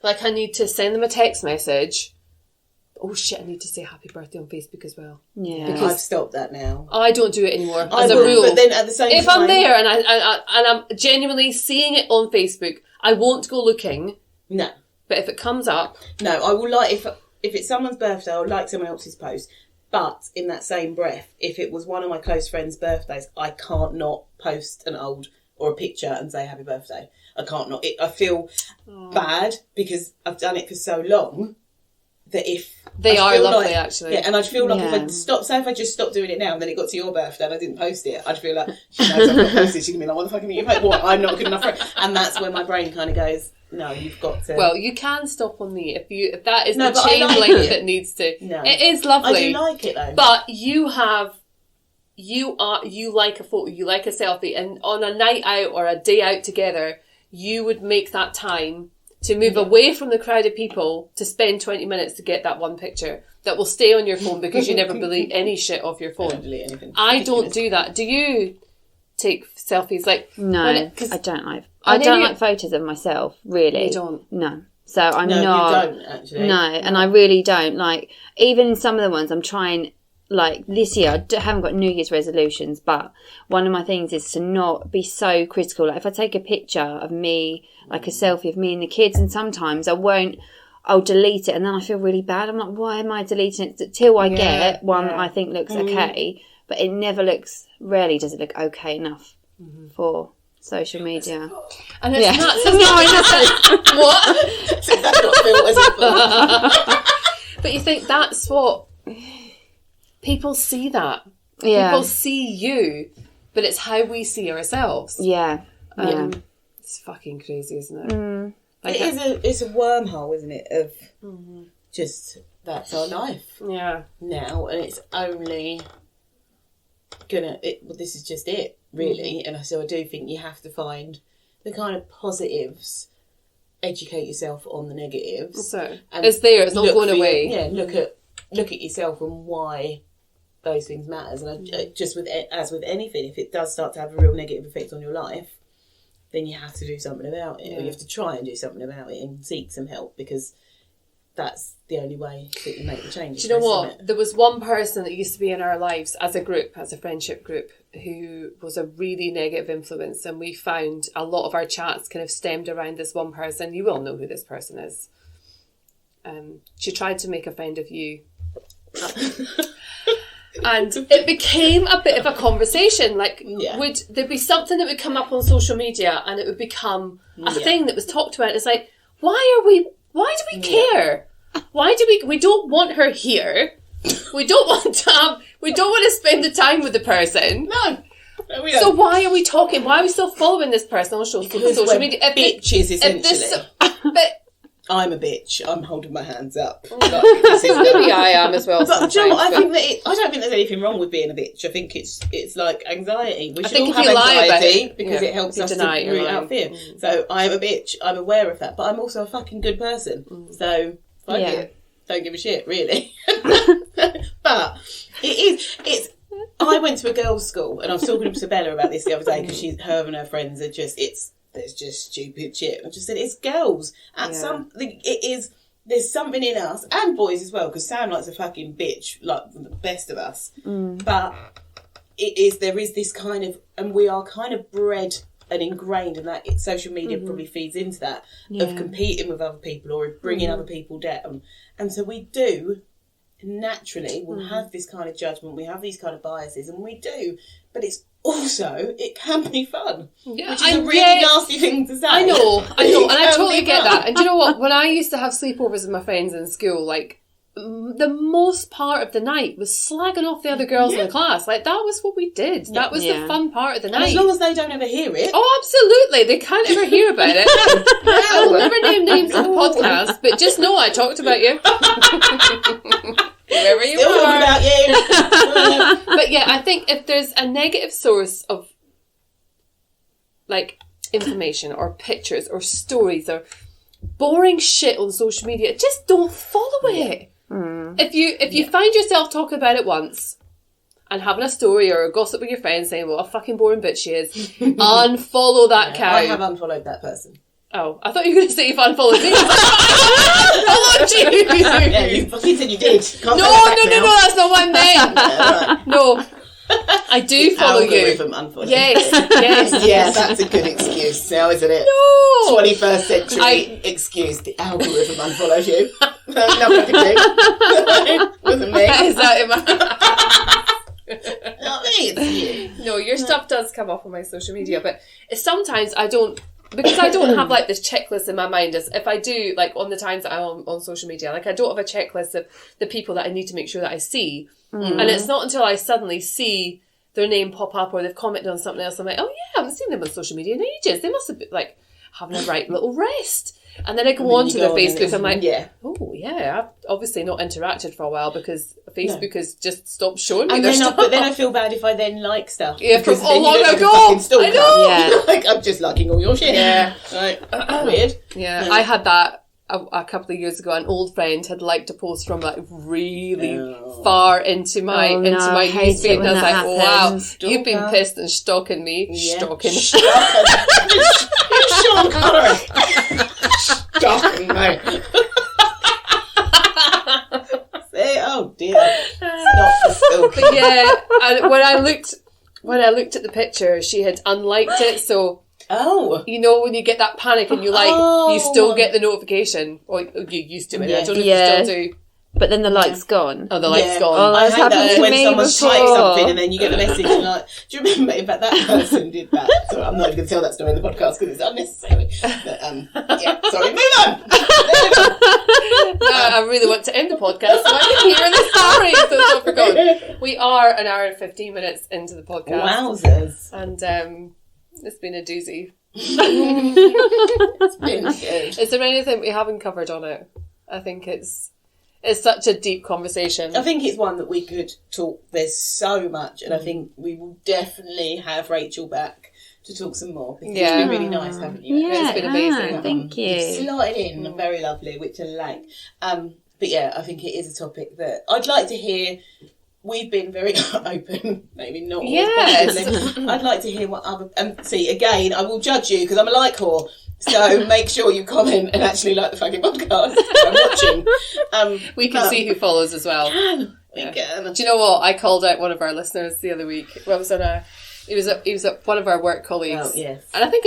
B: like I need to send them a text message. Oh shit, I need to say happy birthday on Facebook as well.
C: Yeah.
B: Because
A: I've stopped that now.
B: I don't do it anymore as
A: I
B: a
A: would,
B: rule.
A: but then at the same
B: If
A: time,
B: I'm there and I'm genuinely seeing it on Facebook, I won't go looking.
A: no,
B: But if it comes up,
A: I will like if it's someone's birthday, I'll like someone else's post. But in that same breath, if it was one of my close friends' birthdays, I can't not post an old or a picture and say happy birthday. I can't not. I feel bad because I've done it for so long that if
B: they
A: I
B: are
A: feel
B: lovely,
A: like,
B: actually.
A: yeah, and I'd feel like if
C: Yeah.
A: I say if I just stopped doing it now and then it got to your birthday and I didn't post it, I'd feel like she knows I've not posted. She can be like, "What the fuck are you posting? What? I'm not good enough for it." And that's when my brain kind of goes, "No, you've got to."
B: Well, you can stop on me if that is
A: No,
B: the
A: but I
B: chain
A: like
B: link
A: it.
B: that needs to.
A: No.
B: It is
A: I
B: lovely.
A: do like it though.
B: But you like a photo, you like a selfie, and on a night out or a day out together, you would make that time to move away from the crowd of people to spend 20 minutes to get that one picture that will stay on your phone because you never delete any shit off your
A: I don't
B: phone.
A: delete anything.
B: I don't do that. Do you take selfies? Like,
C: No,
B: when
C: I don't like.
B: I
C: I
B: know
C: don't
B: you-
C: like photos of myself. Really,
B: You don't?
C: No. So I'm
A: No,
C: not.
A: you don't actually.
C: No, and I really don't. Like, even some of the ones I'm trying, like this year, haven't got New Year's resolutions, but one of my things is to not be so critical. Like, if I take a picture of me, like a selfie of me and the kids, and sometimes I'll delete it, and then I feel really bad. I'm like, why am I deleting it? Till I get one that I think looks okay, but it never rarely does it look okay enough for social media.
B: And it's nuts.
C: No, I know.
B: What?
A: That's not built as a
B: But you think that's what people see that.
C: Yeah.
B: People see you, but it's how we see ourselves.
C: Yeah. Yeah.
B: It's fucking crazy, isn't it? Like,
A: it's a wormhole, isn't it? Of just that's our life
B: yeah.
A: now, and it's only this is just it, really. And so I do think you have to find the kind of positives educate yourself on the negatives.
B: So
A: and
B: it's there. It's not
A: look
B: going
A: for
B: away.
A: Look at yourself and why those things matters. And just as with anything, if it does start to have a real negative effect on your life, then you have to do something about it, or you have to try and do something about it and seek some help, because that's the only way that you make the change.
B: Do you know what? There was one person that used to be in our lives as a group, as a friendship group, who was a really negative influence, and we found a lot of our chats kind of stemmed around this one person. You will know who this person is. She tried to make a friend of you. And it became a bit of a conversation. Like, would there be something that would come up on social media and it would become a thing that was talked about? It's like, why do we care? Why do we don't want her here. We don't want to spend the time with the person.
A: No, we don't.
B: So why are we talking? Why are we still following this person on social media?
A: Bitches, essentially.
B: But
A: I'm a bitch. I'm holding my hands up.
B: maybe I am as well.
A: But do you know what? I don't think there's anything wrong with being a bitch. I think it's like anxiety. We should all have anxiety because it helps us to root out fear. So I'm a bitch. I'm aware of that, but I'm also a fucking good person. So fuck it. Don't give a shit, really. But it's. I went to a girls' school, and I was talking to Bella about this the other day because her and her friends are just there's just stupid shit. I just said it's girls. There's something in us, and boys as well, because Sam likes a fucking bitch, like the best of us. But there is this kind of, and we are kind of bred and ingrained, and that social media probably feeds into that, of competing with other people or bringing other people down. And so we do, naturally, we'll have this kind of judgment, we have these kind of biases, and we do, but it's also, it can be fun. Yeah, which is a really nasty thing to say.
B: I know, and I totally get that. And do you know what? When I used to have sleepovers with my friends in school, like, the most part of the night was slagging off the other girls in the class. Like, that was what we did. That was the fun part of the night.
A: And as long as they don't ever hear it.
B: Oh, absolutely. They can't ever hear about it. I will never name names on the podcast, but just know I talked about you. Wherever you
A: Still
B: are.
A: About you.
B: But yeah, I think if there's a negative source of, like, information or pictures or stories or boring shit on social media, just don't follow it. If you find yourself talking about it once and having a story or a gossip with your friends saying what a fucking boring bitch she is, unfollow that cow.
A: I have unfollowed that person.
B: Oh, I thought you were going to say you've unfollowed me. Followed you.
A: Yeah, you fucking said you did.
B: No, that's not what I meant.
A: Right.
B: No. I do follow you.
A: Unfollow.
B: Yes.
A: Yeah, that's a good excuse now, isn't it?
B: No.
A: 21st century excuse. The algorithm unfollows you. Nothing I can do. Wasn't me.
B: Is that in my...
A: Not me, it's you.
B: No, your stuff does come up on my social media, but sometimes I don't, because I don't have like this checklist in my mind. As if I do, like on the times that I'm on social media, like I don't have a checklist of the people that I need to make sure that I see. And it's not until I suddenly see their name pop up or they've commented on something else, I'm like, oh yeah, I haven't seen them on social media in ages. They must have been like having a right little rest. And then I go onto their Facebook, I'm like, oh yeah, I've obviously not interacted for a while because Facebook has just stopped showing me their stuff.
A: But then I feel bad if I then like stuff.
B: Yeah, from
A: then
B: long
A: you look
B: ago.
A: Like a fucking stalker.
B: I know.
C: Yeah.
A: Like, I'm just liking all your shit.
B: Yeah.
A: Like, weird.
B: Yeah, I had that a couple of years ago. An old friend had liked a post from like really far into my newsfeed, and I was like, wow, you've been pissed and stalking me.
A: Yeah.
B: Stalking.
A: Sean Connery. Stalking, mate. Say, oh dear. Stop the stalking.
B: But yeah, and when I looked at the picture, she had unliked it, so.
A: Oh.
B: You know when you get that panic and you still get the notification. Or you used to, I don't know if you still do.
C: But then the like's gone.
B: Oh, the like's gone.
C: Oh,
A: I
C: that's
A: hate that
C: happened to
A: when
C: me
A: someone
C: before.
A: types something and then you get the message and like, do you remember? In fact, that person did that. So I'm not even going to tell that story in the podcast because it's unnecessary. But, yeah, sorry, move on.
B: I really want to end the podcast so I can hear the story so it's not forgotten. We are an hour and 15 minutes into the podcast.
A: Wowzers.
B: And it's been a doozy.
A: It's been good.
B: Is there anything we haven't covered on it? I think it's such a deep conversation.
A: I think it's one that we could talk. There's so much, and I think we will definitely have Rachel back to talk some more. Because
B: Yeah.
A: It's been really nice having you.
C: Yeah,
B: It's been amazing.
C: Thank you.
A: You've slotted in very lovely, which I like. But yeah, I think it is a topic that I'd like to hear. We've been very open, maybe not always
B: Yes.
A: positively. I'd like to hear what other... see, again, I will judge you because I'm a like whore. So make sure you comment and actually like the fucking podcast I'm watching.
B: We can see who follows as well.
A: We can.
B: Do you know what? I called out one of our listeners the other week. Well, he was at one of our work colleagues.
A: Oh, yes.
B: And I think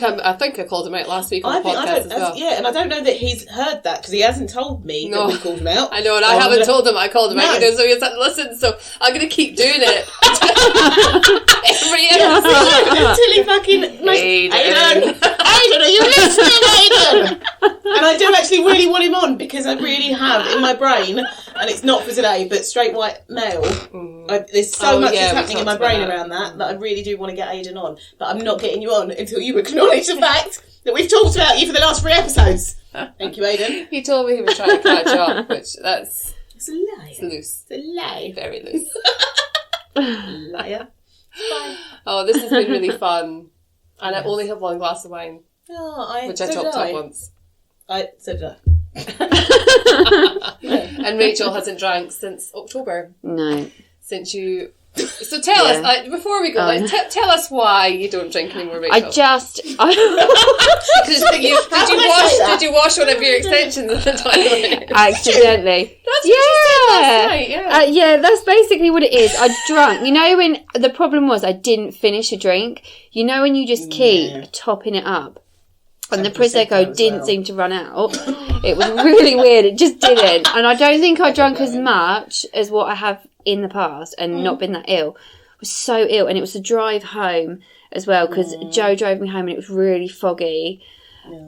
B: I called him out last week on the podcast as well.
A: Yeah, and I don't know that he's heard that because he hasn't told me that we called him out.
B: I know, and I haven't told him I called him out either, so he hasn't listened. So I'm going to keep doing it every episode
A: until he fucking Aidan, are you listening, Aidan? And I do actually really want him on because I really have in my brain, and it's not for today, but straight white male. There's so much that's happening in my brain around that I really do want to get Aidan on, but I'm not getting you on until you acknowledge the fact that we've talked about you for the last 3 episodes. Thank you, Aidan.
B: He told me he was trying to catch up, which
A: it's a lie.
B: It's loose.
A: It's a lie.
B: Very loose.
A: Liar. Bye.
B: Oh, this has been really fun. And I only have one glass of wine, which I topped up once.
A: So did I.
B: And Rachel hasn't drank since October.
C: No.
B: Since you... So tell us, before we go, tell us why you don't drink anymore, Rachel.
C: I just...
B: Did you wash one of your extensions in the toilet?
C: Accidentally.
B: That's what you said last night,
C: yeah, that's basically what it is. I drunk. You know when the problem was I didn't finish a drink? You know when you just keep topping it up? And the Prosecco didn't seem to run out. It was really weird. It just didn't. And I don't think I drank as much as what I have in the past and not been that ill. I was so ill. And it was a drive home as well because Joe drove me home and it was really foggy.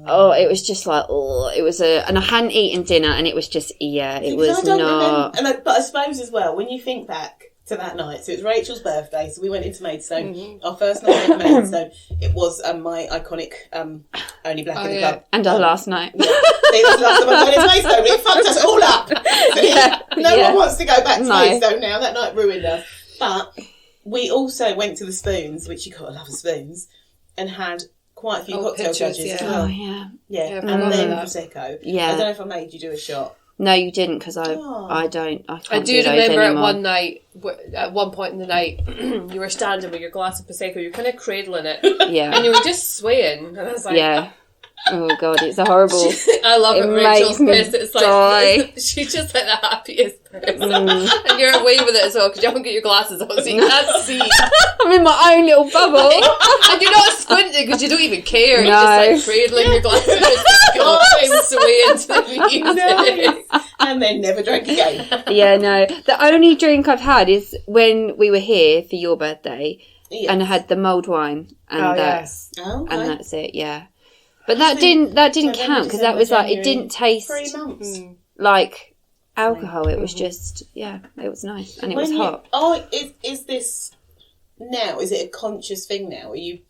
C: Oh, it was just like, and I hadn't eaten dinner and it was just, it was not.
A: But I suppose as well, when you think back to that night, so it was Rachel's birthday, so we went into Maidstone. Our first night in Maidstone, it was my iconic Only Black in the Club.
C: And our last night.
A: Yeah. It was the last time I went into Maidstone, but it fucked us all up. No one wants to go back to Maidstone now, that night ruined us. But we also went to the Spoons, which you gotta love the Spoons, and had quite a few cocktail judges as well.
C: Oh, yeah.
A: Yeah, and then Prosecco.
C: Yeah.
A: I don't know if I made you do a shot.
C: No, you didn't, because I can't
B: I do
C: do those
B: remember
C: anymore.
B: at one point in the night, you were standing with your glass of Prosecco, you're kind of cradling it,
C: Yeah.
B: and you were just swaying, and I was like...
C: Yeah. Oh, God, it's horrible.
B: I love it, Rachel's
C: makes
B: pissed.
C: me
B: It's
C: die.
B: like, she's just like the happiest person. And you're away with it as well, because you haven't got your glasses on, so you can't see.
C: I'm in my own little bubble.
B: And you're not squinting, because you don't even care.
C: No.
B: You're just like cradling your glasses, just going sway into the music.
A: And then never drank again.
C: Yeah, no. The only drink I've had is when we were here for your birthday, and I had the mulled wine, and that's it. Yeah, but that didn't count because that was like it didn't taste
A: 3 months.
C: like alcohol. It was just it was nice and it was hot.
A: Is this now? Is it a conscious thing now? Are you?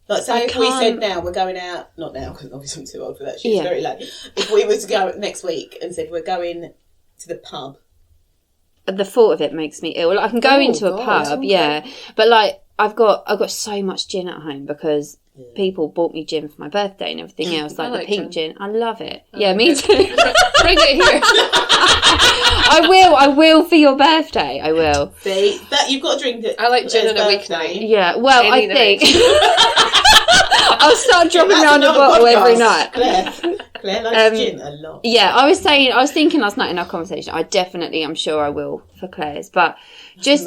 A: Like, say if we said now we're going out, not now because obviously I'm too old for that shit, it's very late. If we were to go next week and said we're going to the pub.
C: The thought of it makes me ill. Like, I can go into a pub, but like I've got so much gin at home because people bought me gin for my birthday and everything else, like the pink gin. I love it. Yeah, me too.
B: Bring it here.
C: I will for your birthday. I will.
A: See, that you've got to drink it.
B: I like gin on a weeknight.
C: Yeah, well,
B: Any
C: I think I'll start dropping around a bottle every night.
A: Claire likes gin a lot.
C: Yeah, I was thinking last night in our conversation, I'm sure I will for Claire's, but just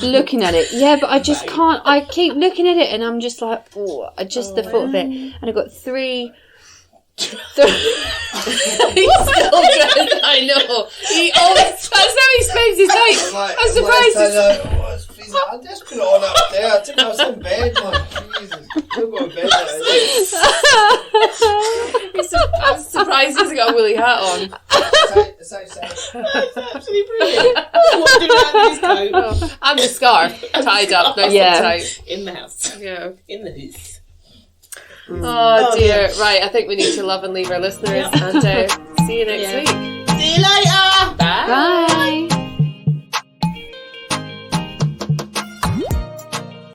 C: looking at it, but I just can't, I keep looking at it and I'm just like, the thought of it, and I got three.
B: He's still dressed, I know. He always, that's how he spends his night. I'm surprised.
D: I just put it on up there. I think I was in bed, man. Jesus. I'll go to bed
B: I'm surprised he hasn't got a woolly hat on.
D: It's outside.
A: It's absolutely brilliant. What do you have his coat?
B: And the scarf tied up nice and tight.
A: In the house.
B: Yeah.
A: In the house.
B: Oh dear. Right, I think we need to love and leave our listeners and see you next week.
A: See you later.
B: Bye.
C: Bye.